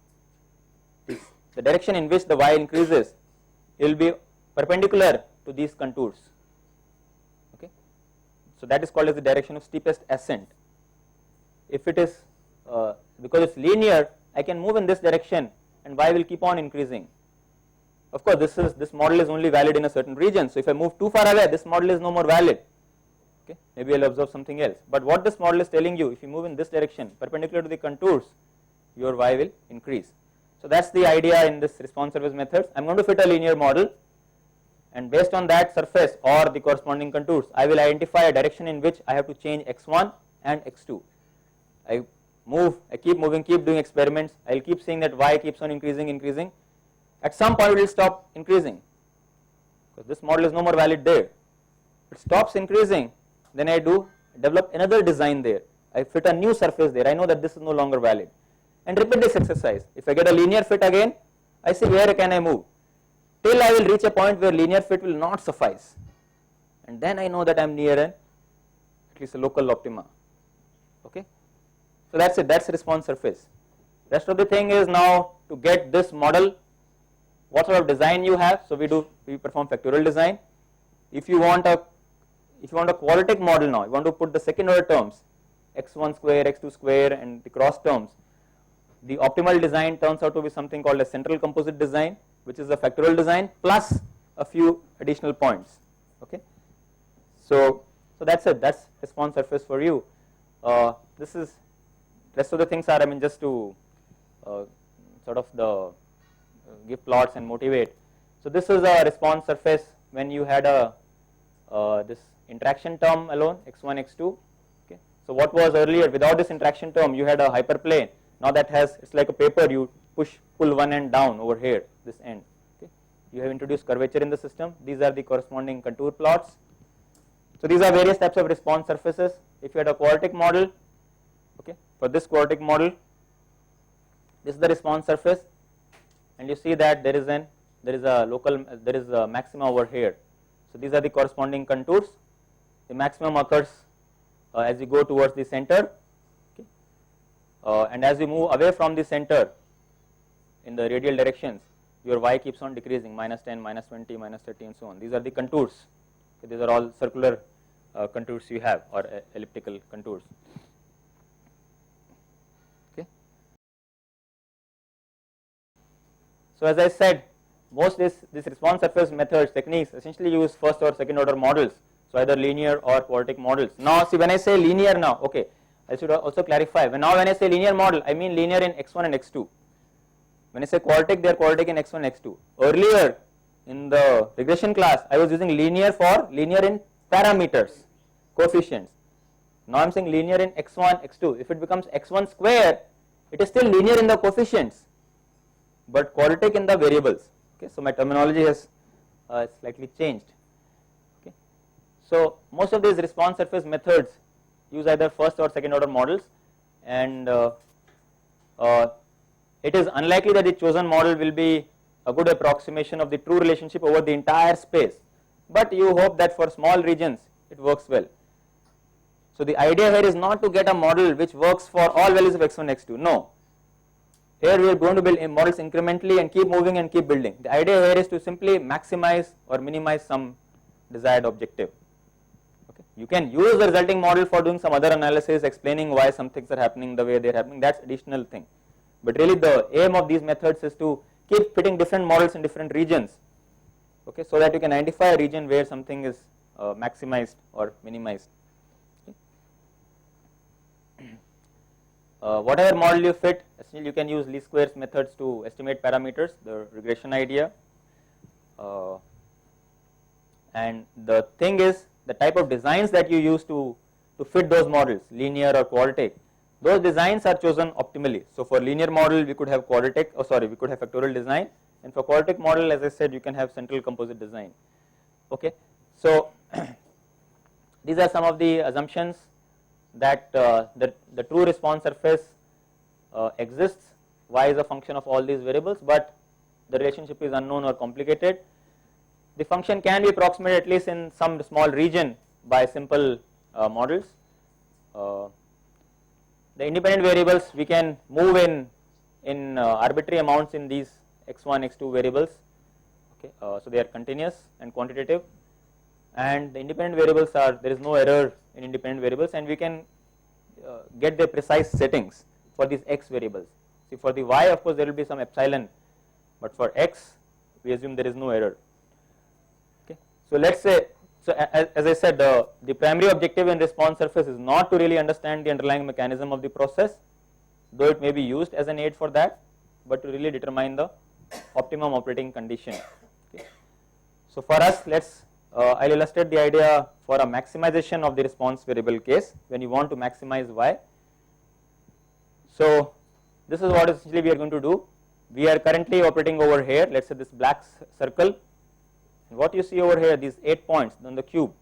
The direction in which the y increases, you will be perpendicular to these contours. Okay, so that is called as the direction of steepest ascent. If it is because it's linear, I can move in this direction and y will keep on increasing. Of course, this model is only valid in a certain region. So if I move too far away, this model is no more valid. Okay, maybe I'll observe something else. But what this model is telling you, if you move in this direction, perpendicular to the contours, your y will increase. So that's the idea in this response surface methods. I'm going to fit a linear model, and based on that surface or the corresponding contours, I will identify a direction in which I have to change x1 and x2. I keep moving, keep doing experiments. I'll keep seeing that y keeps on increasing. At some point it will stop increasing because this model is no more valid there. It stops increasing, then I develop another design there. I fit a new surface there. I know that this is no longer valid, and repeat this exercise. If I get a linear fit again, I see where can I move till I will reach a point where linear fit will not suffice, and then I know that I am near at least a local optima. Okay, so that's it. That's response surface. Rest of the thing is now to get this model, what sort of design you have. So we perform factorial design. If you want a quadratic model now, you want to put the second order terms, x1 square, x2 square, and the cross terms. The optimal design turns out to be something called a central composite design, which is a factorial design plus a few additional points. Okay, so that's it. That's response surface for you. This is rest of the things are, I mean, just to sort of give plots and motivate. So this is a response surface when you had this interaction term alone, x1, x2. Okay, so what was earlier without this interaction term, you had a hyperplane. Now that it's like a paper. You pull one end down over here, this end. Okay, you have introduced curvature in the system. These are the corresponding contour plots. So these are various types of response surfaces. If you had a quadratic model, okay, for this quadratic model, this is the response surface, and you see that there is a maxima over here. So these are the corresponding contours. The maximum occurs as you go towards the center, okay, and as you move away from the center in the radial directions, your y keeps on decreasing, -10, -20, -30, and so on. These are the contours. Okay, these are all circular contours you have, or elliptical contours. Okay. So as I said, most this response surface methods techniques essentially use first or second order models, so either linear or quadratic models. Now see, when I say linear now, okay, I should also clarify, when I say linear model, I mean linear in x1 and x2. When I say quadratic, they are quadratic in x1 and x2. Earlier in the regression class, I was using linear for linear in parameters, coefficients. Now I am saying linear in x1, x2. If it becomes x1 square, it is still linear in the coefficients, but quadratic in the variables. Okay, so my terminology has slightly changed. Okay, so most of these response surface methods use either first or second order models, and it is unlikely that the chosen model will be a good approximation of the true relationship over the entire space, but you hope that for small regions it works well. So the idea here is not to get a model which works for all values of x1, x2. No. Here we are going to build models incrementally and keep moving and keep building. The idea here is to simply maximize or minimize some desired objective. Okay. You can use the resulting model for doing some other analysis, explaining why some things are happening the way they are happening. That's additional thing. But really the aim of these methods is to keep fitting different models in different regions. Okay, so that you can identify a region where something is maximized or minimized. Whatever model you fit, essentially you can use least squares methods to estimate parameters, the regression idea. And the thing is, the type of designs that you use to fit those models, linear or quadratic, those designs are chosen optimally. So for linear model, we could have we could have factorial design, and for quadratic model, as I said, you can have central composite design. Okay, so these are some of the assumptions that the true response surface exists. Y is a function of all these variables, but the relationship is unknown or complicated. The function can be approximated at least in some small region by simple models. The independent variables we can move in arbitrary amounts in these x1, x2 variables. Okay, so they are continuous and quantitative, and the independent variables are, there is no error in independent variables, and we can get the precise settings for these x variables. See, for the y, of course, there will be some epsilon, but for x, we assume there is no error. Okay, so let's say, so as I said, the primary objective in response surface is not to really understand the underlying mechanism of the process, though it may be used as an aid for that, but to really determine the optimum operating condition. Okay. So for us, let's I'll illustrate the idea for a maximization of the response variable case when you want to maximize y. So this is what essentially we are going to do. We are currently operating over here, let's say this black circle, and what you see over here, these 8 points on the cube,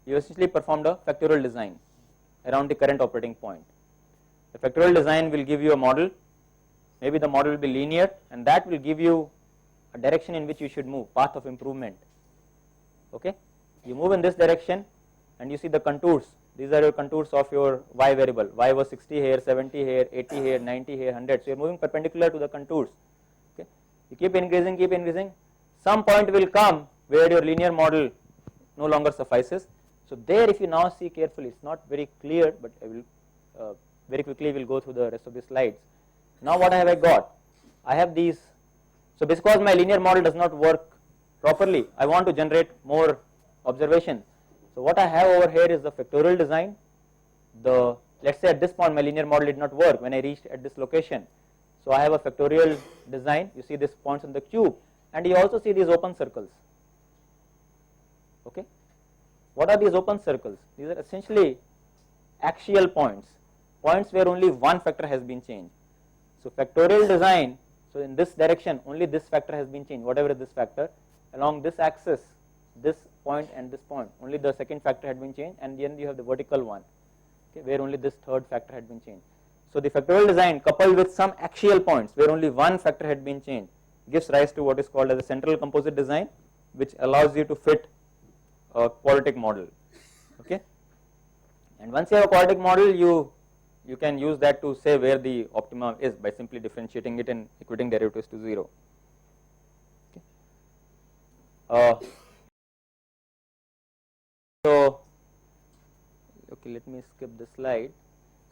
you essentially performed a factorial design around the current operating point. The factorial design will give you a model, maybe the model will be linear, and that will give you a direction in which you should move, path of improvement. Okay, you move in this direction and you see the contours. These are your contours of your y variable. Y was 60 here, 70 here, 80 here, 90 here, 100. So you are moving perpendicular to the contours. Okay, you keep increasing, keep increasing. Some point will come where your linear model no longer suffices. So there, if you now see carefully, it's not very clear, but I will very quickly we'll go through the rest of the slides. Now what have I got? I have these. So because my linear model does not work properly, I want to generate more observations. So what I have over here is the factorial design. Let's say at this point my linear model did not work when I reached at this location. So I have a factorial design. You see these points in the cube, and you also see these open circles. Okay, what are these open circles? These are essentially axial points, points where only one factor has been changed. So factorial design, so in this direction only this factor has been changed, whatever is this factor. Along this axis, this point and this point, only the second factor had been changed, and then you have the vertical one, okay, where only this third factor had been changed. So the factorial design coupled with some axial points where only one factor had been changed gives rise to what is called as a central composite design, which allows you to fit a quadratic model. Okay, and once you have a quadratic model, you can use that to say where the optimum is by simply differentiating it and equating derivatives to 0. So okay, let me skip this slide.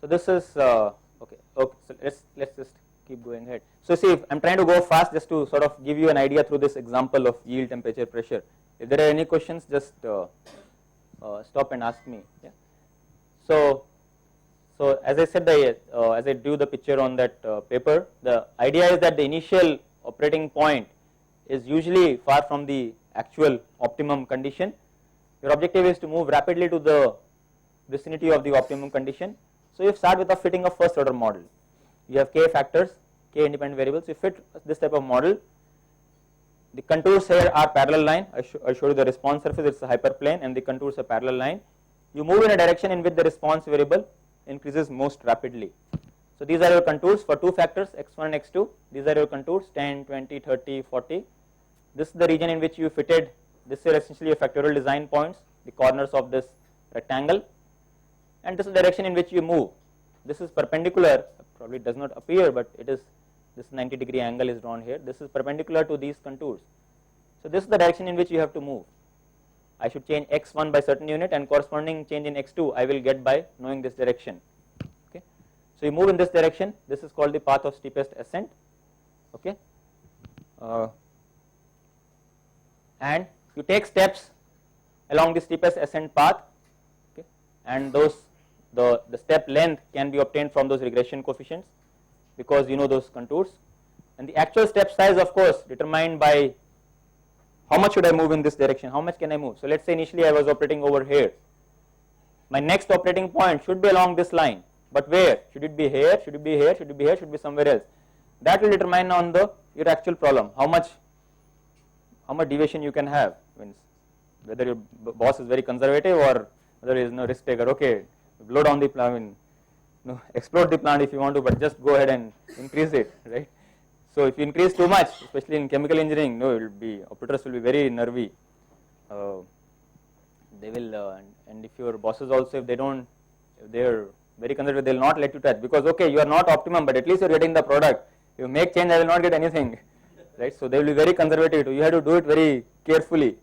So this is okay. So let's just keep going ahead. So see, if I'm trying to go fast just to sort of give you an idea through this example of yield, temperature, pressure. If there are any questions, just stop and ask me. Yeah. So as I said, as I drew the picture on that paper, the idea is that the initial operating point is usually far from the actual optimum condition. Your objective is to move rapidly to the vicinity of the optimum condition. So you start with a fitting of first order model. You have k factors, k independent variables. You fit this type of model. The contours here are parallel line. I showed you the response surface, it's a hyperplane, and the contours are parallel line. You move in a direction in which the response variable increases most rapidly. So these are your contours for two factors, x1 and x2. These are your contours, 10, 20, 30, 40. This is the region in which you fitted. This is essentially a factorial design points, the corners of this rectangle, and this is the direction in which you move. This is perpendicular, probably does not appear, but it is, this 90-degree angle is drawn here. This is perpendicular to these contours. So this is the direction in which you have to move. I should change x1 by certain unit, and corresponding change in x2 I will get by knowing this direction. Okay, so you move in this direction. This is called the path of steepest ascent. Okay, and you take steps along the steepest ascent path. Okay, and the step length can be obtained from those regression coefficients because you know those contours, and the actual step size, of course, determined by how much should I move in this direction, how much can I move. So let's say initially I was operating over here. My next operating point should be along this line, but where? Should it be here, should it be here, should it be here, should it be somewhere else? That will determine on your actual problem how much deviation you can have, means whether your boss is very conservative or whether he is no risk taker. Okay, blow down the plant, explode the plant if you want to, but just go ahead and increase it, right? So if you increase too much, especially in chemical engineering, operators will be very nervy. They will, and if your bosses also, if they are very conservative, they will not let you touch, because okay, you are not optimum, but at least you are getting the product. If you make change, I will not get anything, right? So they will be very conservative. You have to do it very carefully.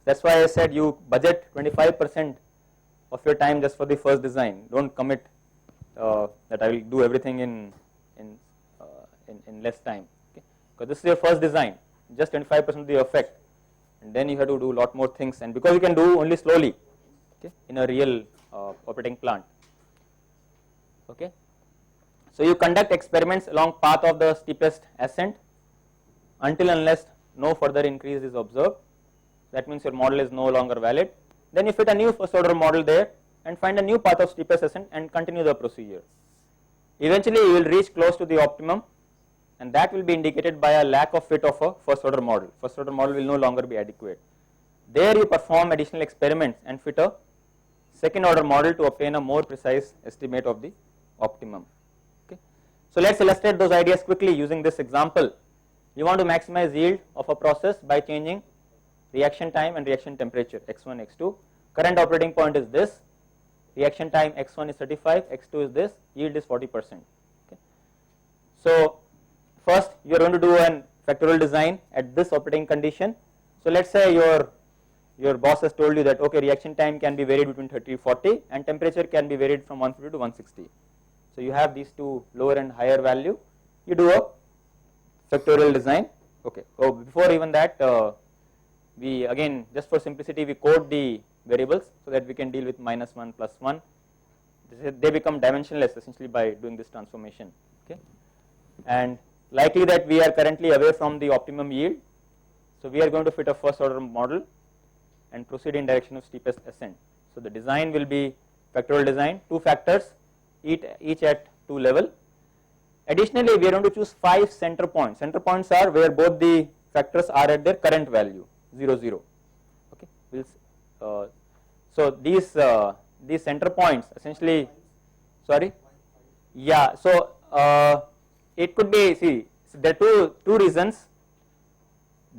That's why I said you budget 25% of your time just for the first design. Don't commit that I will do everything in less time. Okay? Because this is your first design, just 25% of the effect, and then you have to do a lot more things. And because you can do only slowly, okay, in a real operating plant. Okay. So you conduct experiments along path of the steepest ascent until unless no further increase is observed. That means your model is no longer valid. Then you fit a new first order model there and find a new path of steepest ascent and continue the procedure. Eventually you will reach close to the optimum, and that will be indicated by a lack of fit of a first order model. First order model will no longer be adequate. There you perform additional experiments and fit a second order model to obtain a more precise estimate of the optimum. Okay. So let's illustrate those ideas quickly using this example. You want to maximize yield of a process by changing reaction time and reaction temperature x1, x2. Current operating point is this. Reaction time x1 is 35, x2 is this. Yield is 40%. Okay. So first you are going to do an factorial design at this operating condition. So let's say your boss has told you that okay, reaction time can be varied between 30 to 40 and temperature can be varied from 150 to 160. So you have these two lower and higher value. You do a factorial design. Okay. So before even that, we again, just for simplicity, we code the variables so that we can deal with -1, +1. They become dimensionless essentially by doing this transformation. Okay. And likely that we are currently away from the optimum yield, so we are going to fit a first order model and proceed in direction of steepest ascent. So the design will be factorial design, 2 factors, each at 2 level. Additionally, we are going to choose 5 center points. Center points are where both the factors are at their current value, 0, 0. Okay. So these center points essentially, sorry, yeah. So it could be, see, there are two reasons.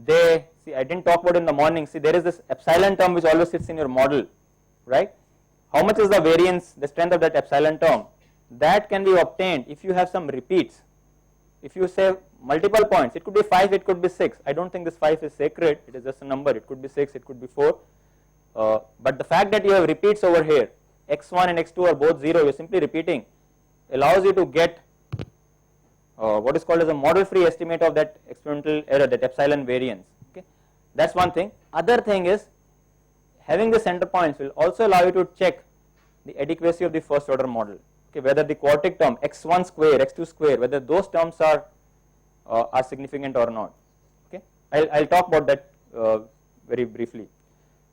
They, see, I didn't talk about in the morning. See, there is this epsilon term which always sits in your model, right? How much is the variance, the strength of that epsilon term? That can be obtained if you have some repeats. If you say multiple points, it could be 5, it could be 6. I don't think this 5 is sacred, it is just a number. It could be 6, it could be 4. But the fact that you have repeats over here, x1 and x2 are both 0, you are simply repeating, allows you to get what is called as a model free estimate of that experimental error, that epsilon variance. Okay. That is one thing. Other thing is, having the center points will also allow you to check the adequacy of the first order model. Okay, whether the quartic term x1 square, x2 square, whether those terms are significant or not. Okay, I'll talk about that very briefly.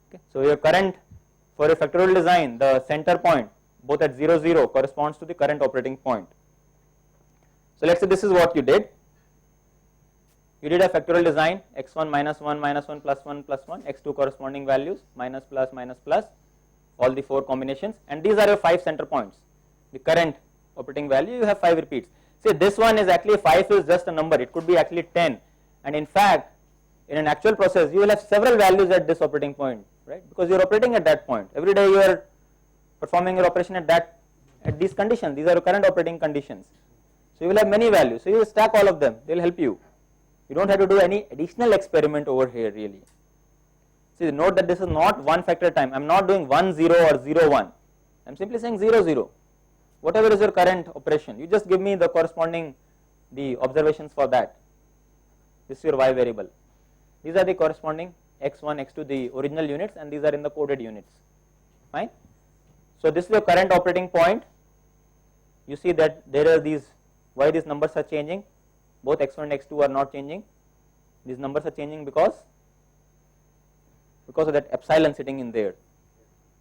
Okay, so your current, for a factorial design, the center point both at 0, 0 corresponds to the current operating point. So let's say this is what you did. You did a factorial design, x1 -1 -1 +1 +1, x2 corresponding values, minus plus minus plus, all the 4 combinations, and these are your 5 center points. The current operating value, you have 5 repeats. See, this one is actually 5 is just a number, it could be actually 10, and in fact in an actual process you will have several values at this operating point, right? Because you are operating at that point. Every day you are performing your operation at these conditions. These are your current operating conditions. So you will have many values. So you stack all of them, they will help you. You don't have to do any additional experiment over here really. See, note that this is not one factor time. I am not doing 1 0 or 0 1. I am simply saying 0 0. Whatever is your current operation, you just give me the corresponding, the observations for that. This is your y variable. These are the corresponding x1, x2, the original units, and these are in the coded units. Fine. So this is your current operating point. You see that there are these, why these numbers are changing? Both x1 and x2 are not changing. These numbers are changing because of that epsilon sitting in there.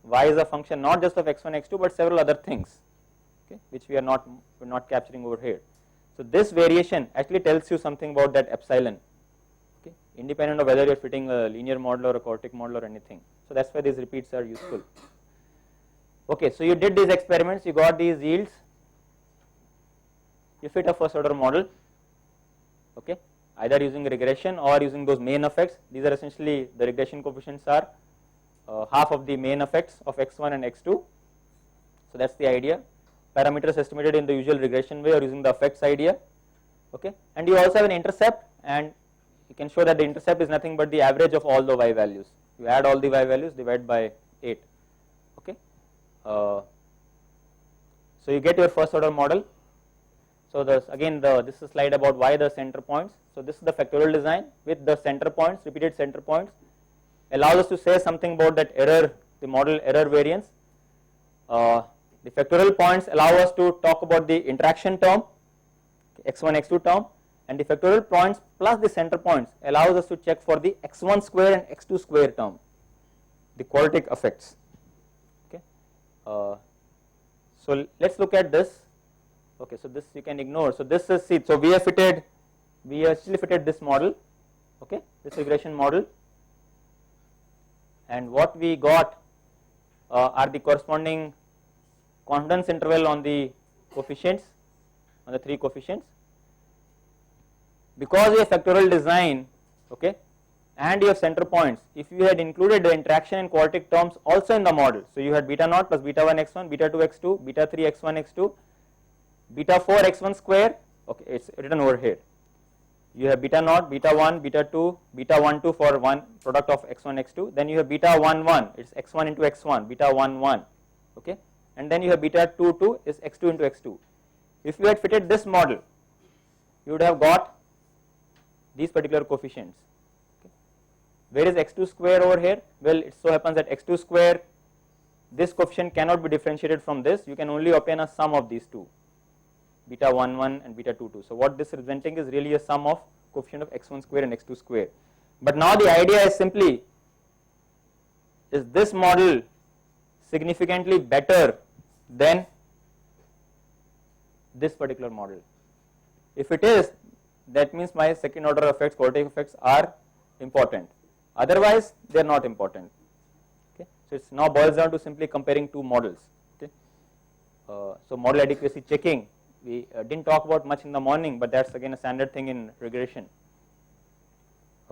Y is a function not just of x1, x2, but several other things, okay, which we're not capturing over here. So this variation actually tells you something about that epsilon, okay, independent of whether you're fitting a linear model or a quartic model or anything. So that's why these repeats are useful. Okay, so you did these experiments, you got these yields, you fit a first order model, okay, either using regression or using those main effects. These are essentially, the regression coefficients are half of the main effects of x1 and x2. So that's the idea. Parameters estimated in the usual regression way or using the effects idea, okay, and you also have an intercept, and you can show that the intercept is nothing but the average of all the y values. You add all the y values, divide by 8. Okay. So you get your first order model. So this is a slide about why the center points. So this is the factorial design with the center points, repeated center points, allows us to say something about that error, the model error variance. The factorial points allow us to talk about the interaction term, x1, x2 term, and the factorial points plus the center points allows us to check for the x1 square and x2 square term, the quadratic effects. Okay. So let's look at this. Okay, so this you can ignore. So this is, see, so we have still fitted this model, okay, this regression model, and what we got are the corresponding confidence interval on the coefficients, on the 3 coefficients. Because you have factorial design, okay, and you have center points, if you had included the interaction and quadratic terms also in the model, so you had beta naught plus beta 1 x1, beta 2 x2, beta 3 x1 x2, beta 4 x1 square, okay, it's written over here. You have beta naught, beta 1, beta 2, beta 1 2 for one product of x1 x2, then you have beta 1 1, it's x1 into x1, beta 1 1, okay, and then you have beta 2 2 is x2 into x2. If you had fitted this model, you would have got these particular coefficients. Okay. Where is x2 square over here? Well, it so happens that x2 square, this coefficient cannot be differentiated from this, you can only obtain a sum of these two, beta 1 1 and beta 2 2. So what this is representing is really a sum of coefficient of x1 square and x2 square. But now the idea is simply, is this model significantly better than this particular model? If it is, that means my second order effects, quadratic effects are important. Otherwise, they are not important. Okay. So it now boils down to simply comparing two models. Okay. So model adequacy checking, we didn't talk about much in the morning, but that's again a standard thing in regression.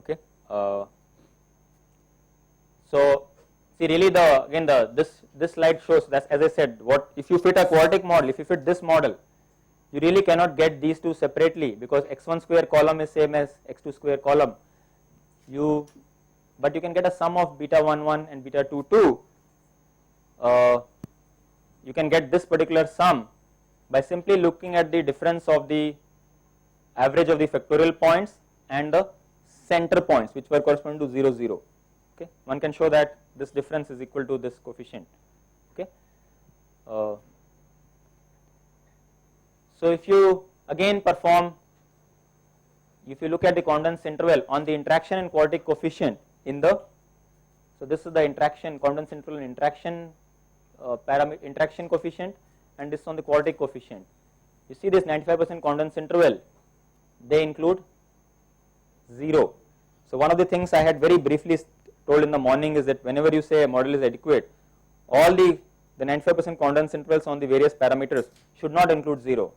Okay. So see, really this slide shows that, as I said, what if you fit a quadratic model, if you fit this model, you really cannot get these two separately, because x1 square column is same as x2 square column. But you can get a sum of beta 1 1 and beta 2 2. You can get this particular sum by simply looking at the difference of the average of the factorial points and the center points, which were corresponding to 0 0. Okay, one can show that this difference is equal to this coefficient. Okay. So if you again perform, if you look at the confidence interval on the interaction and quadratic coefficient in the, so this is the interaction confidence interval and interaction interaction coefficient, and this on the quadratic coefficient. You see this 95% confidence interval, they include 0. So one of the things I had very briefly told in the morning is that whenever you say a model is adequate, all the 95% confidence intervals on the various parameters should not include 0.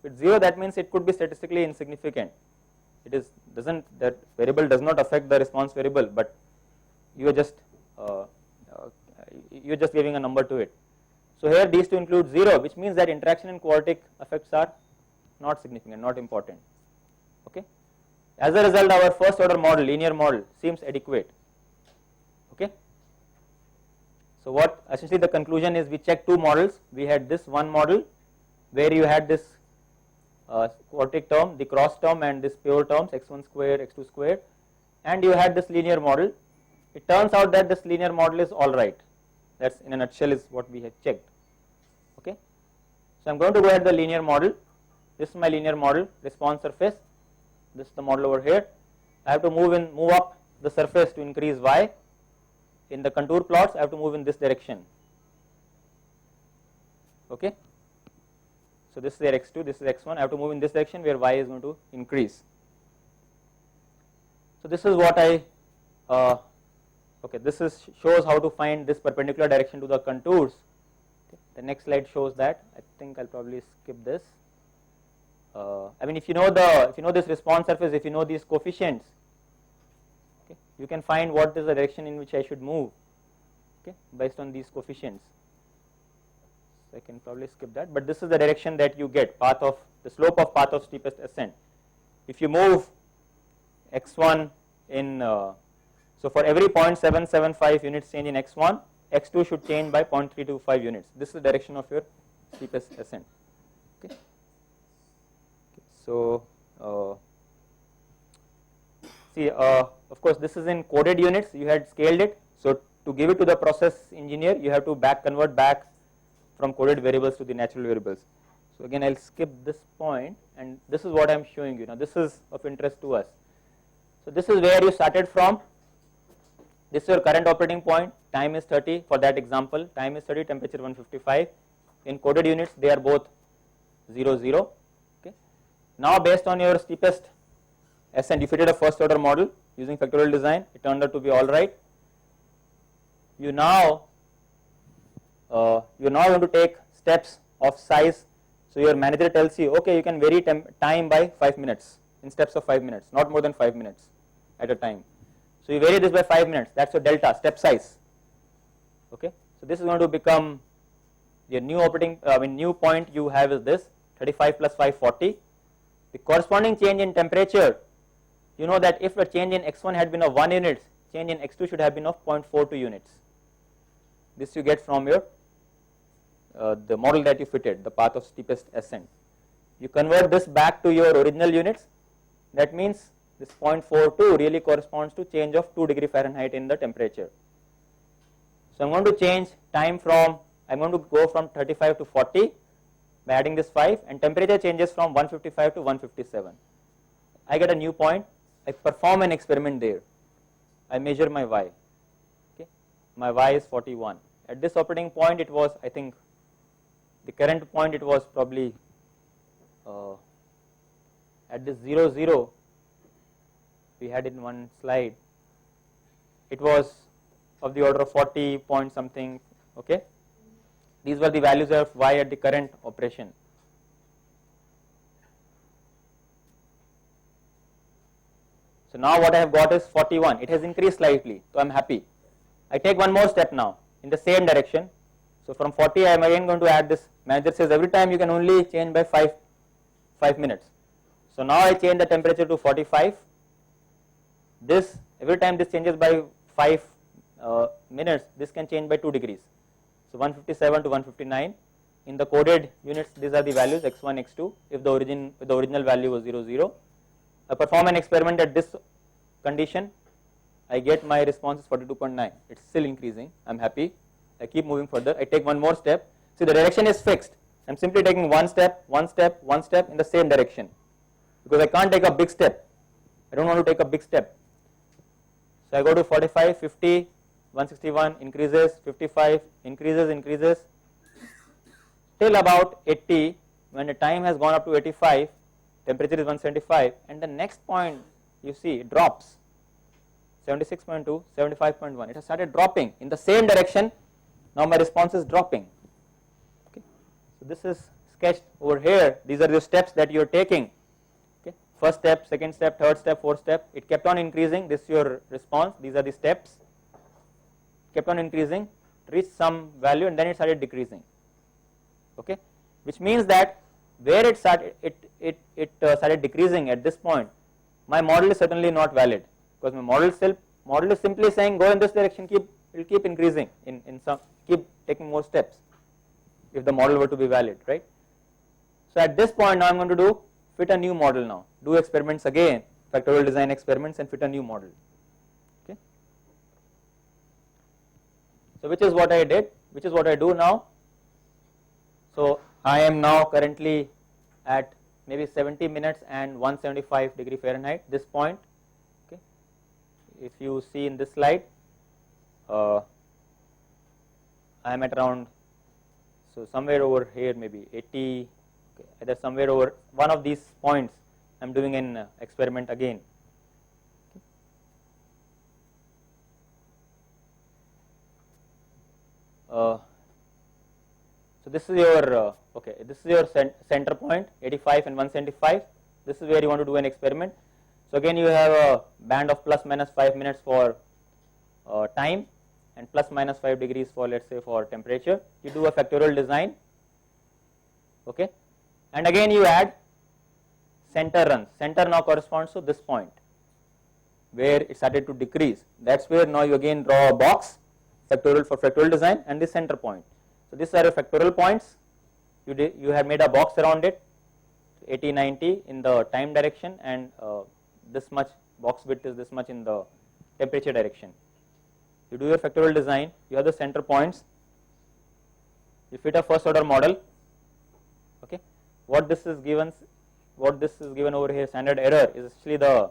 With 0, that means it could be statistically insignificant. It is that variable does not affect the response variable, but you are just giving a number to it. So here these two include 0, which means that interaction and quadratic effects are not significant, not important. Okay. As a result, our first order model, linear model, seems adequate. Okay. So what essentially the conclusion is, we checked two models. We had this one model where you had this quadratic term, the cross term, and this pure terms x1 square, x2 square, and you had this linear model. It turns out that this linear model is all right. That's in a nutshell is what we had checked. Okay. So I'm going to go ahead the linear model. This is my linear model response surface. This is the model over here. I have to move up the surface to increase y. In the contour plots, I have to move in this direction. Okay. So this is their x2, this is x1. I have to move in this direction where y is going to increase. So this is what okay, this shows how to find this perpendicular direction to the contours. Okay. The next slide shows that. I think I'll probably skip this. I mean, if you know this response surface, if you know these coefficients, okay, you can find what is the direction in which I should move, okay, based on these coefficients. So I can probably skip that, but this is the direction that you get, the slope of path of steepest ascent. If you move x1 in, so for every 0.775 units change in x1, x2 should change by 0.325 units. This is the direction of your steepest ascent. Okay. So see, of course this is in coded units, you had scaled it. So to give it to the process engineer, you have to convert back from coded variables to the natural variables. So again, I'll skip this point, and this is what I'm showing you. Now this is of interest to us. So this is where you started from. This is your current operating point. Time is 30 for that example. Time is 30, temperature 155. In coded units, they are both 0, 0. Okay. Now based on your steepest ascent, you fitted a first order model using factorial design. It turned out to be all right. You now you're now going to take steps of size. So your manager tells you, okay, you can vary time by 5 minutes in steps of 5 minutes, not more than 5 minutes at a time. So you vary this by 5 minutes. That's your delta, step size. Okay. So this is going to become your new new point you have is this 35 plus 5, 40. The corresponding change in temperature, you know that if the change in x1 had been of 1 unit, change in x2 should have been of 0.42 units. This you get from your the model that you fitted, the path of steepest ascent. You convert this back to your original units. That means this 0.42 really corresponds to change of 2 degree Fahrenheit in the temperature. So I'm going to change time from, I'm going to go from 35 to 40 by adding this 5, and temperature changes from 155 to 157. I get a new point. I perform an experiment there. I measure my y. Okay. My y is 41. At this operating point, it was, I think, the current point, it was probably at this 0, 0, we had in one slide, it was of the order of 40 point something. Okay. These were the values of y at the current operation. So now what I have got is 41. It has increased slightly, so I am happy. I take one more step now in the same direction. So from 40 I am again going to add this. Manager says every time you can only change by 5 minutes. So now I change the temperature to 45. This, every time this changes by 5 minutes, this can change by 2 degrees. So 157 to 159. In the coded units, these are the values x1, x2. If the original value was 0, 0. I perform an experiment at this condition. I get my response is 42.9. It's still increasing. I'm happy. I keep moving further. I take one more step. See, the direction is fixed. I'm simply taking one step, one step, one step in the same direction, because I can't take a big step. I don't want to take a big step. So I go to 45, 50, 161, increases, 55, increases, till about 80. When the time has gone up to 85, temperature is 175, and the next point you see it drops. 76.2, 75.1. It has started dropping in the same direction. Now my response is dropping. Okay. So this is sketched over here. These are the steps that you are taking. Okay. First step, second step, third step, fourth step. It kept on increasing. This is your response. These are the steps. Kept on increasing, reached some value, and then it started decreasing. Okay. Which means that where it started, started decreasing at this point, my model is certainly not valid, because my model is simply saying go in this direction, it will keep increasing in some, keep taking more steps if the model were to be valid, right? So at this point now I'm going to fit a new model now, do experiments again, factorial design experiments, and fit a new model. Okay. So which is what I did, which is what I do now. So I am now currently at maybe 70 minutes and 175 degree Fahrenheit, this point. Okay. If you see in this slide, I am at around, so somewhere over here maybe 80, okay, either somewhere over one of these points I am doing an experiment again. Okay. So this is your okay. This is your center point, 85 and 175. This is where you want to do an experiment. So again, you have a band of plus minus 5 minutes for time, and plus minus 5 degrees for, let's say, for temperature. You do a factorial design. Okay, and again you add center runs. Center now corresponds to this point. where it started to decrease. That's where now you again draw a box factorial for factorial design and the center point. So these are your factorial points. You have made a box around it, 80, 90 in the time direction, and this much box width is this much in the temperature direction. You do your factorial design, you have the center points, you fit a first order model. Okay, what this is given over here, standard error, is actually the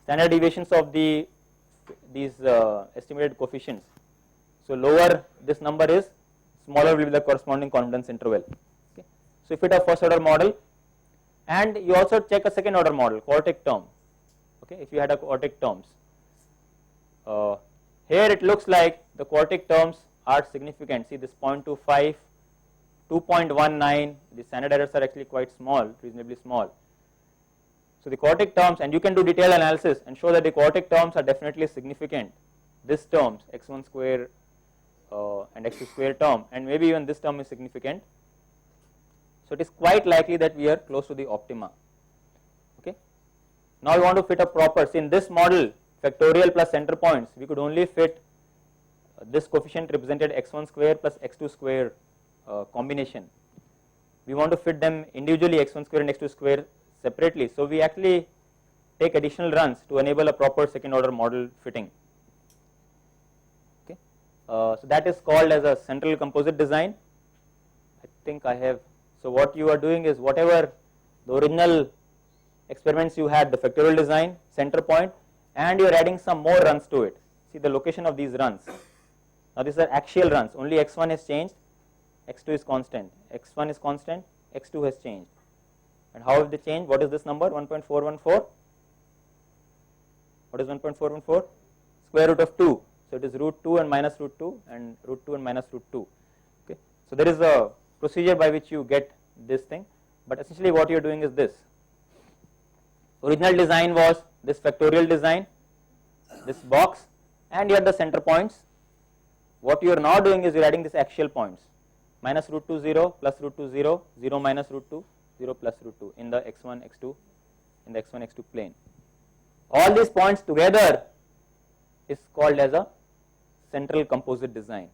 standard deviations of these estimated coefficients. So lower this number is, smaller will be the corresponding confidence interval. Okay, so you fit a first order model, and you also check a second order model, quartic term. Okay, if you had a quartic terms, here it looks like the quartic terms are significant. See this 0.25, 2.19, the standard errors are actually quite small, reasonably small. So the quartic terms, and you can do detailed analysis and show that the quartic terms are definitely significant. This terms, x1 square and x2 square term, and maybe even this term is significant. So it is quite likely that we are close to the optima. Okay. Now we want to fit a proper, see in this model, factorial plus center points, we could only fit this coefficient represented x1 square plus x2 square combination. We want to fit them individually, x1 square and x2 square separately. So we actually take additional runs to enable a proper second order model fitting. Okay, so that is called as a central composite design. I think I have. So what you are doing is whatever the original experiments you had, the factorial design, center point, and you are adding some more runs to it. See the location of these runs. Now these are axial runs, only x1 has changed, x2 is constant, x1 is constant, x2 has changed. And how have they changed? What is this number? 1.414. What is 1.414? Square root of 2. So it is root 2 and minus root 2 and root 2 and minus root 2. Okay. So there is a procedure by which you get this thing, but essentially what you are doing is this. Original design was this factorial design, this box, and you have the center points. What you are now doing is you are adding these axial points, minus root 2 0, plus root 2 0, 0 minus root 2, 0 plus root 2 in the x1 x2 in the x1 x2 plane. All these points together is called as a central composite design,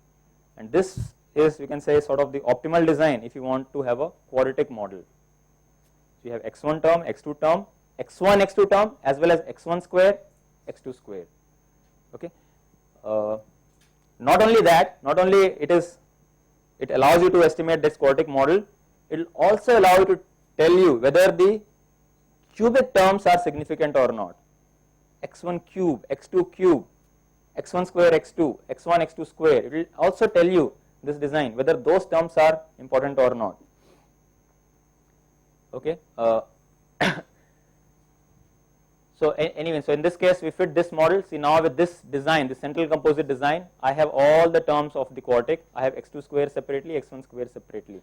and this is, we can say, sort of the optimal design if you want to have a quadratic model. So you have x1 term, x2 term, x1 x2 term, as well as x1 square, x2 square. Okay. Not only that, it allows you to estimate this quadratic model, it will also allow you to tell you whether the cubic terms are significant or not. x1 cube, x2 cube, x1 square x2, x1 x2 square, it will also tell you, this design, whether those terms are important or not. Okay. So anyway, so in this case we fit this model. See now with this design, the central composite design, I have all the terms of the quartic. I have x2 square separately, x1 square separately,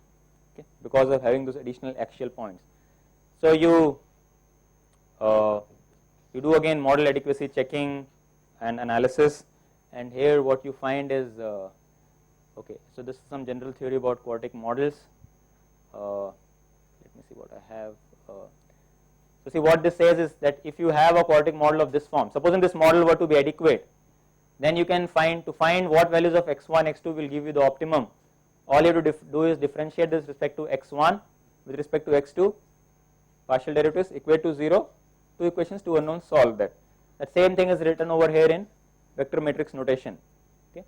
okay, because of having those additional axial points. So you do again model adequacy checking and analysis, and here what you find is okay. So this is some general theory about quartic models. Let me see what I have. So see what this says is that if you have a quartic model of this form, supposing this model were to be adequate, then you can find what values of x1, x2 will give you the optimum. All you have to do is differentiate this with respect to x1 with respect to x2, partial derivatives equate to 0, two equations, two unknowns, solve that. That same thing is written over here in vector matrix notation. Okay,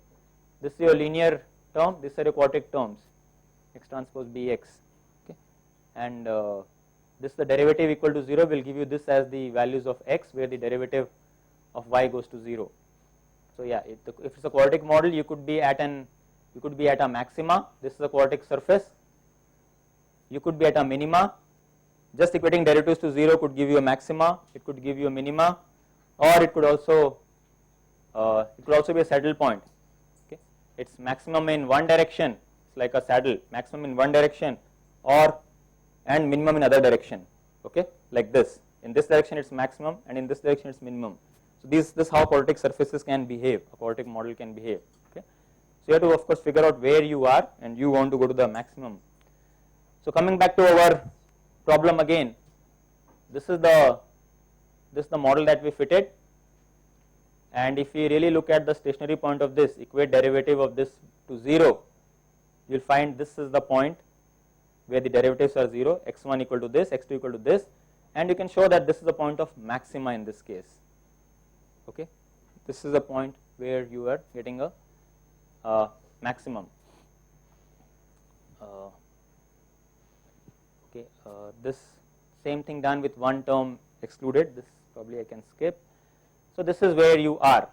this is your linear term, these are your quartic terms, x transpose bx. Okay, and this the derivative equal to 0 will give you this as the values of x, where the derivative of y goes to 0. So yeah, if it's a quartic model, you could be at a maxima. This is a quartic surface. You could be at a minima. Just equating derivatives to 0 could give you a maxima. It could give you a minima, or it could also be a saddle point. Okay, its maximum in one direction. It's like a saddle, maximum in one direction, and minimum in other direction. Okay, like this. In this direction it's maximum, and in this direction it's minimum. So this is how quartic surfaces can behave, a quartic model can behave. Okay, so you have to of course figure out where you are, and you want to go to the maximum. So coming back to our problem again, this is the model that we fitted. and if we really look at the stationary point of this, equate derivative of this to 0, you will find this is the point where the derivatives are 0, x1 equal to this, x2 equal to this, and you can show that this is the point of maxima in this case. Okay, this is the point where you are getting a maximum. Okay, this same thing done with one term excluded, this probably I can skip. So this is where you are.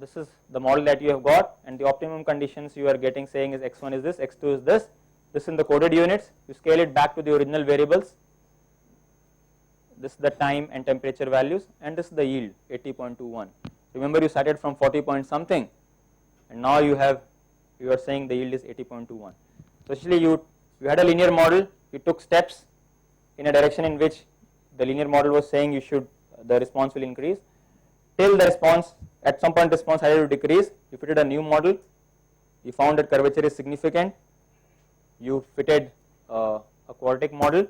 This is the model that you have got, and the optimum conditions you are getting saying is x1 is this, x2 is this. This is in the coded units. You scale it back to the original variables. This is the time and temperature values, and this is the yield 80.21. Remember, you started from 40 point something, and now you are saying the yield is 80.21. So actually you had a linear model, you took steps in a direction in which the linear model was saying the response will increase, till the response, at some point response had to decrease. You fitted a new model, you found that curvature is significant, you fitted a quadratic model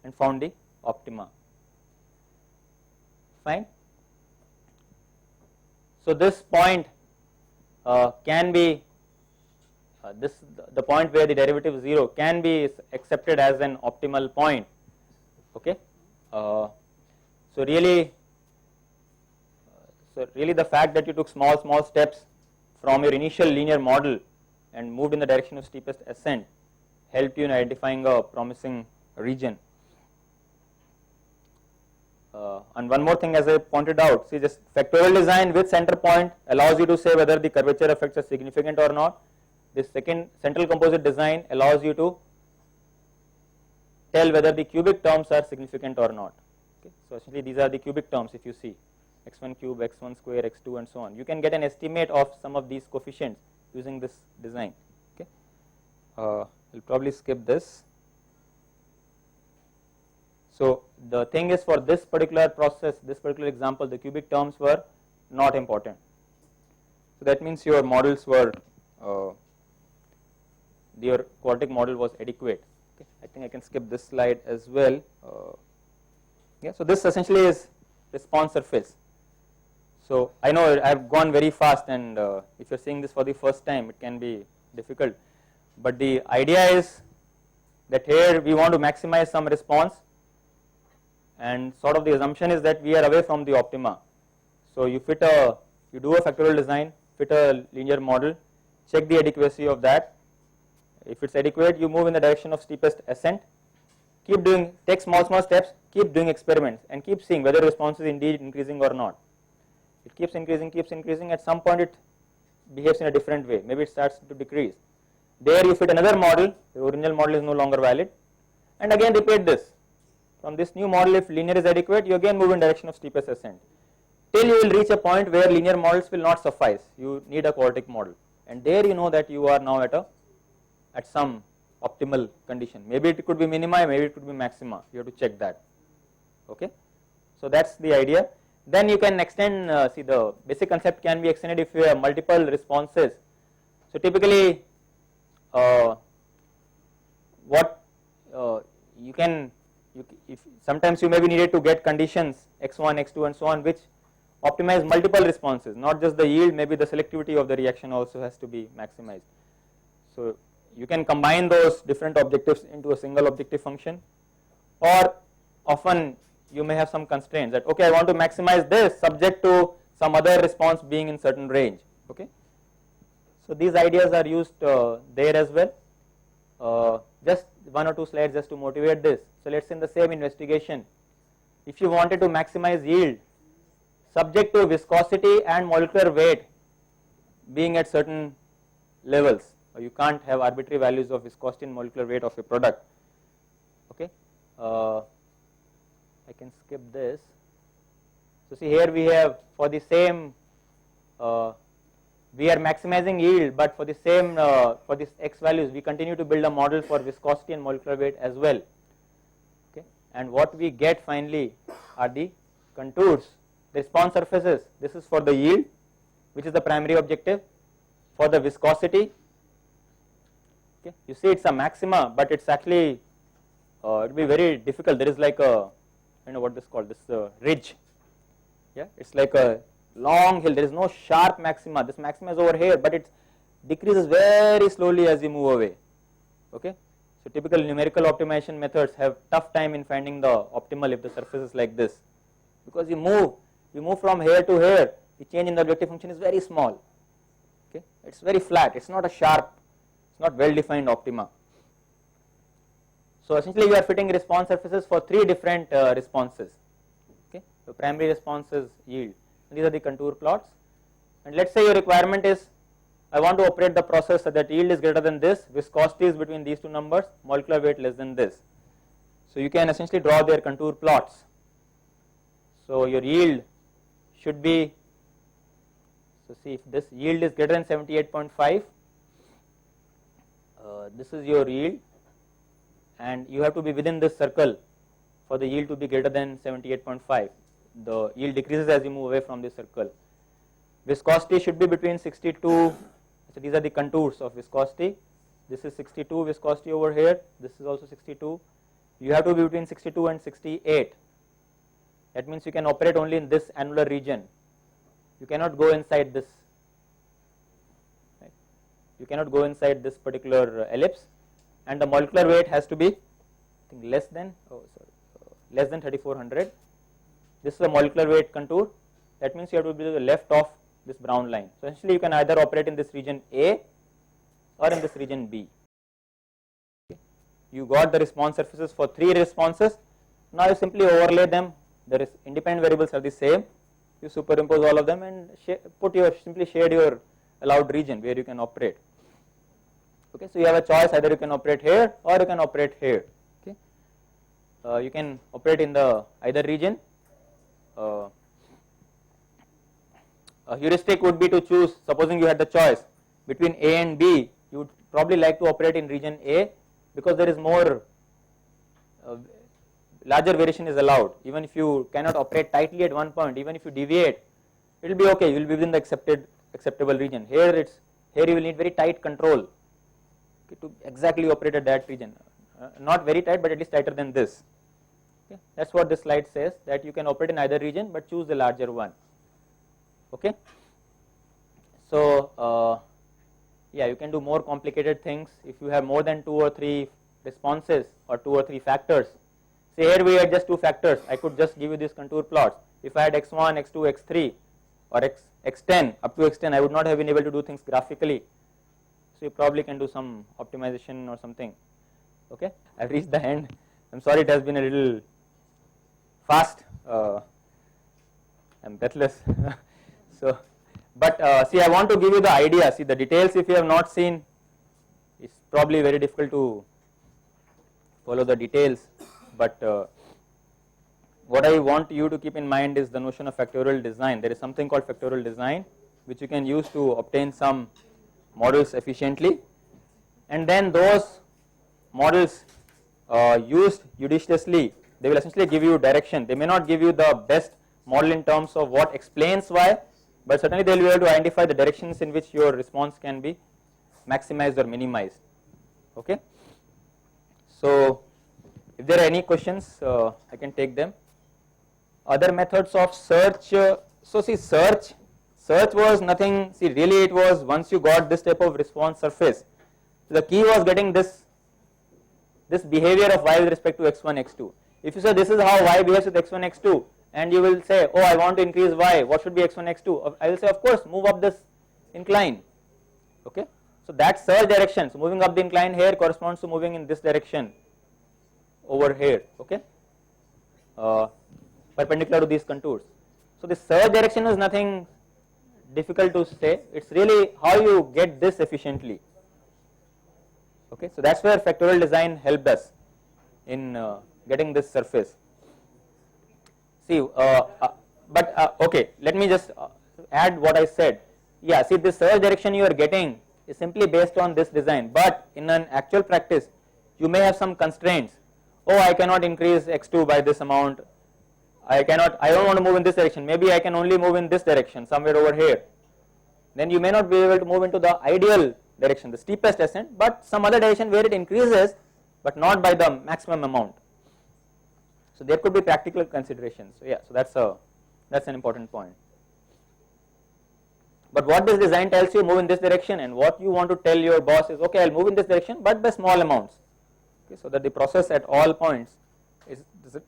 and found the optima. Fine. So this point can be the point where the derivative is 0 can be accepted as an optimal point. Okay. So really the fact that you took small steps from your initial linear model and moved in the direction of steepest ascent helped you in identifying a promising region. And one more thing, as I pointed out, see, just factorial design with center point allows you to say whether the curvature effects are significant or not. This second central composite design allows you to tell whether the cubic terms are significant or not. Okay. So essentially these are the cubic terms. If you see x1 cube, x1 square, x2 and so on, you can get an estimate of some of these coefficients using this design. Okay. I'll probably skip this. So the thing is, for this particular process, this particular example, the cubic terms were not important. So that means your models were, your quadratic model was adequate. Okay. I think I can skip this slide as well. Yeah. So this essentially is response surface. So I know I have gone very fast, and if you are seeing this for the first time, it can be difficult. But the idea is that here we want to maximize some response, and sort of the assumption is that we are away from the optima. So you do a factorial design, fit a linear model, check the adequacy of that. If it's adequate, you move in the direction of steepest ascent. Take small steps, keep doing experiments, and keep seeing whether response is indeed increasing or not. It keeps increasing. At some point it behaves in a different way. Maybe it starts to decrease. There you fit another model, the original model is no longer valid, and again repeat this. From this new model, if linear is adequate, you again move in direction of steepest ascent, till you will reach a point where linear models will not suffice. You need a quadratic model, and there you know that you are now at some optimal condition. Maybe it could be minima, maybe it could be maxima. You have to check that. Okay. So that's the idea. Then you can extend. See, the basic concept can be extended if you have multiple responses. So typically, sometimes you may be needed to get conditions x1, x2 and so on which optimize multiple responses, not just the yield, maybe the selectivity of the reaction also has to be maximized. So you can combine those different objectives into a single objective function, or often you may have some constraints that, okay, I want to maximize this subject to some other response being in certain range. Okay. So these ideas are used there as well. Just one or two slides just to motivate this. So let's say in the same investigation, if you wanted to maximize yield subject to viscosity and molecular weight being at certain levels, you can't have arbitrary values of viscosity and molecular weight of a product. Okay. I can skip this. So see, here we have, for the same, we are maximizing yield, but for the same, for this x values, we continue to build a model for viscosity and molecular weight as well. Okay. And what we get finally are the contours, the response surfaces. This is for the yield, which is the primary objective. For the viscosity, okay, you see it's a maxima, but it's actually, it will be very difficult. There is like a, I don't know what this is called, this ridge. Yeah, it's like a long hill, there is no sharp maxima, this maxima is over here, but it decreases very slowly as you move away. Okay. So typical numerical optimization methods have tough time in finding the optimal if the surface is like this, because you move from here to here, the change in the objective function is very small. Okay. It's very flat, it's not a sharp, it's not well defined optima. So essentially you are fitting response surfaces for three different responses. Okay. So primary response is yield. These are the contour plots, and let's say your requirement is I want to operate the process so that yield is greater than this, viscosity is between these two numbers, molecular weight less than this. So you can essentially draw their contour plots. So your yield should be, so see if this yield is greater than 78.5, this is your yield, and you have to be within this circle for the yield to be greater than 78.5. The yield decreases as you move away from this circle. Viscosity should be between 62, so these are the contours of viscosity. This is 62 viscosity over here, this is also 62. You have to be between 62 and 68. That means you can operate only in this annular region. You cannot go inside this. Right? You cannot go inside this particular ellipse, and the molecular weight has to be, I think, less than 3400. This is the molecular weight contour. That means you have to be to the left of this brown line. So essentially you can either operate in this region A or in this region B. Okay. You got the response surfaces for three responses. Now you simply overlay them. The independent variables are the same. You superimpose all of them and simply shade your allowed region where you can operate. Okay, so you have a choice, either you can operate here or you can operate here. Okay, you can operate in the either region. A heuristic would be to choose, supposing you had the choice between A and B, you would probably like to operate in region A because there is more, larger variation is allowed. Even if you cannot operate tightly at one point, even if you deviate, it will be okay, you will be within the acceptable region. Here you will need very tight control, okay, to exactly operate at that region. Not very tight, but at least tighter than this. Okay. That's what this slide says, that you can operate in either region but choose the larger one. Okay. So yeah, you can do more complicated things if you have more than 2 or 3 responses or 2 or 3 factors. Say here we had just 2 factors, I could just give you these contour plots. If I had x1, x2, x3 or x10 up to x10, I would not have been able to do things graphically. So you probably can do some optimization or something. Okay, I've reached the end. I'm sorry it has been a little fast. I'm breathless. So, but see, I want to give you the idea. See, the details, if you have not seen, it's probably very difficult to follow the details. But what I want you to keep in mind is the notion of factorial design. There is something called factorial design, which you can use to obtain some models efficiently, and then those models used judiciously, they will essentially give you direction. They may not give you the best model in terms of what explains why, but certainly they will be able to identify the directions in which your response can be maximized or minimized. Okay. So if there are any questions, I can take them. Other methods of search. So see, search was nothing. See, really it was once you got this type of response surface, the key was getting this behavior of y with respect to x1, x2. If you say this is how y behaves with x1, x2, and you will say, oh, I want to increase y, what should be x1, x2? I will say, of course, move up this incline. Okay. So that search direction, so moving up the incline here corresponds to moving in this direction over here. Okay. Perpendicular to these contours. So the search direction is nothing difficult to say. It's really how you get this efficiently. Okay, so that's where factorial design helped us in getting this surface. See, okay, let me just add what I said. Yeah, see, this search direction you are getting is simply based on this design, but in an actual practice, you may have some constraints. Oh, I cannot increase x2 by this amount. I don't want to move in this direction. Maybe I can only move in this direction, somewhere over here. Then you may not be able to move into the ideal direction, the steepest ascent, but some other direction where it increases, but not by the maximum amount. So there could be practical considerations. So yeah, so that's an important point. But what this design tells you, move in this direction, and what you want to tell your boss is, okay, I'll move in this direction, but by small amounts, okay, so that the process at all points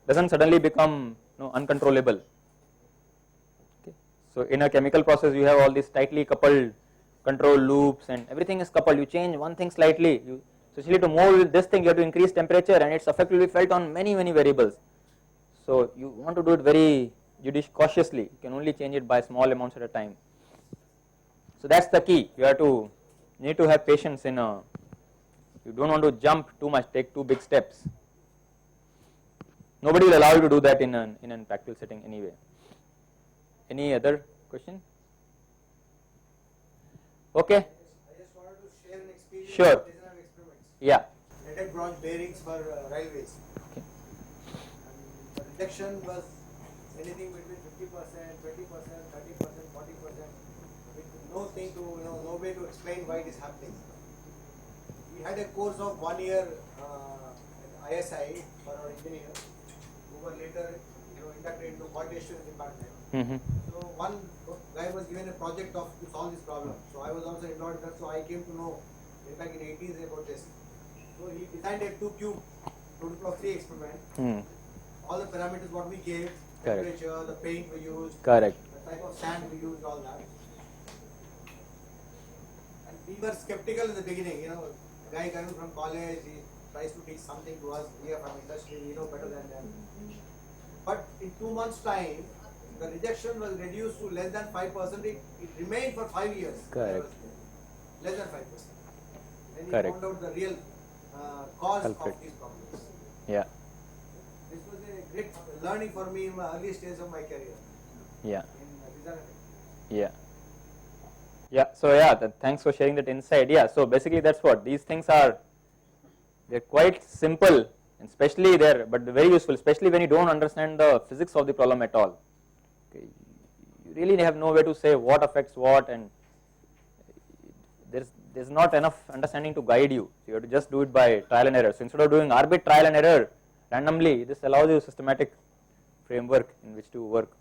doesn't suddenly become uncontrollable. Okay. So in a chemical process, you have all these tightly coupled control loops, and everything is coupled. You change one thing slightly, especially to move this thing, you have to increase temperature, and its effect will be felt on many variables. So you want to do it very cautiously. You can only change it by small amounts at a time. So that's the key. You need to have patience you don't want to jump too much, take too big steps. Nobody will allow you to do that in an practical setting anyway. Any other question? Okay. I just wanted to share an experience. Sure. With design of experiments. Yeah. Leaded bronze bearings for railways. Okay. And the rejection was anything between 50%, 20%, 30%, 40%, with no thing to, no way to explain why it is happening. We had a course of 1 year at ISI for our engineers, who were later, inducted into quality assurance department. Mm-hmm. So one guy was given a project to solve this problem. So I was also involved in that. So I came to know, in fact, in 80s about this. So he designed a 2-cube total of 3 experiment. Mm. All the parameters what we gave, Correct. temperature, the paint we used, Correct. the type of sand we used, all that. And we were skeptical in the beginning. Guy coming from college, he tries to teach something to us. We are from industry, we know better than them. But in 2 months' time, the rejection was reduced to less than 5%. It remained for 5 years. Correct. Less than 5%. Then he Correct. found out the real cause Culprit. of these problems. Yeah. This was a great learning for me in my early stage of my career. Yeah. In design. Yeah. Yeah. So yeah, thanks for sharing that insight. Yeah. So basically, that's what these things are. They're quite simple, and especially but very useful, especially when you don't understand the physics of the problem at all. Okay. You really have no way to say what affects what, and there's not enough understanding to guide you. So you have to just do it by trial and error. So instead of doing arbit trial and error randomly, this allows you a systematic framework in which to work.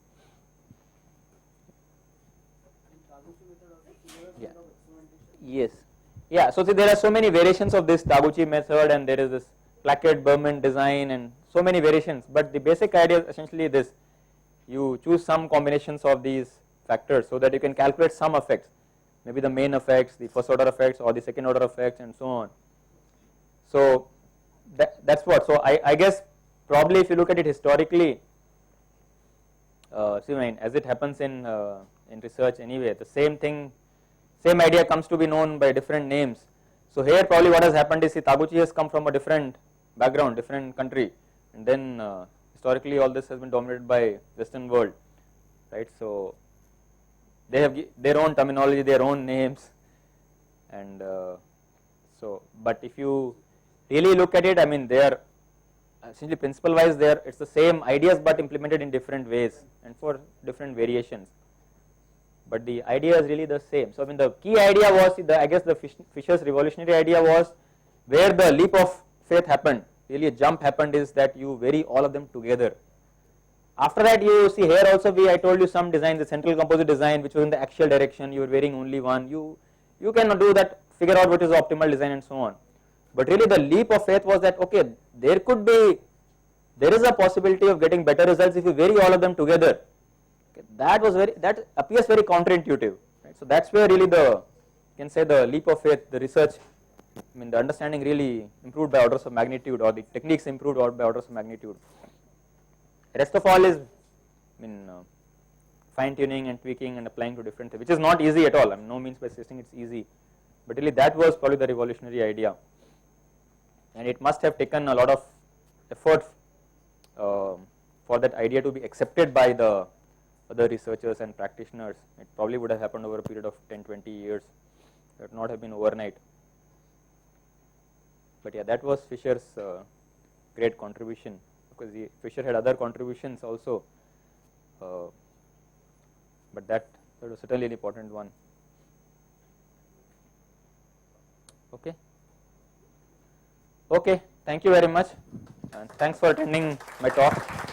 Yeah. Yes. Yeah. So see, there are so many variations of this Taguchi method, and there is this Plackett-Berman design, and so many variations. But the basic idea is essentially this: you choose some combinations of these factors so that you can calculate some effects, maybe the main effects, the first order effects, or the second order effects, and so on. So that's what. So I guess probably if you look at it historically, as it happens in research anyway, the same thing. Same idea comes to be known by different names. So here probably what has happened is Taguchi has come from a different background, different country, and then historically all this has been dominated by Western world, right? So they have their own terminology, their own names, and but if you really look at it, I mean, they are essentially principle wise it's the same ideas but implemented in different ways and for different variations. But the idea is really the same. So I mean, the key idea was, I guess the Fisher's revolutionary idea was, where the leap of faith happened, really a jump happened, is that you vary all of them together. After that, you see here also I told you some design, the central composite design, which was in the axial direction, you were varying only one. You can do that, figure out what is the optimal design and so on. But really the leap of faith was that, okay, there is a possibility of getting better results if you vary all of them together. That appears very counterintuitive, right? So that's where really you can say the leap of faith, the research, I mean, the understanding really improved by orders of magnitude, or the techniques improved by orders of magnitude. Rest of all is, fine tuning and tweaking and applying to different things, which is not easy at all. I mean, no means by suggesting it's easy, but really that was probably the revolutionary idea, and it must have taken a lot of effort for that idea to be accepted by the other researchers and practitioners. It probably would have happened over a period of 10-20 years. It would not have been overnight. But yeah, that was Fisher's great contribution, because Fisher had other contributions also, but that was certainly an important one. Okay, thank you very much, and thanks for attending my talk.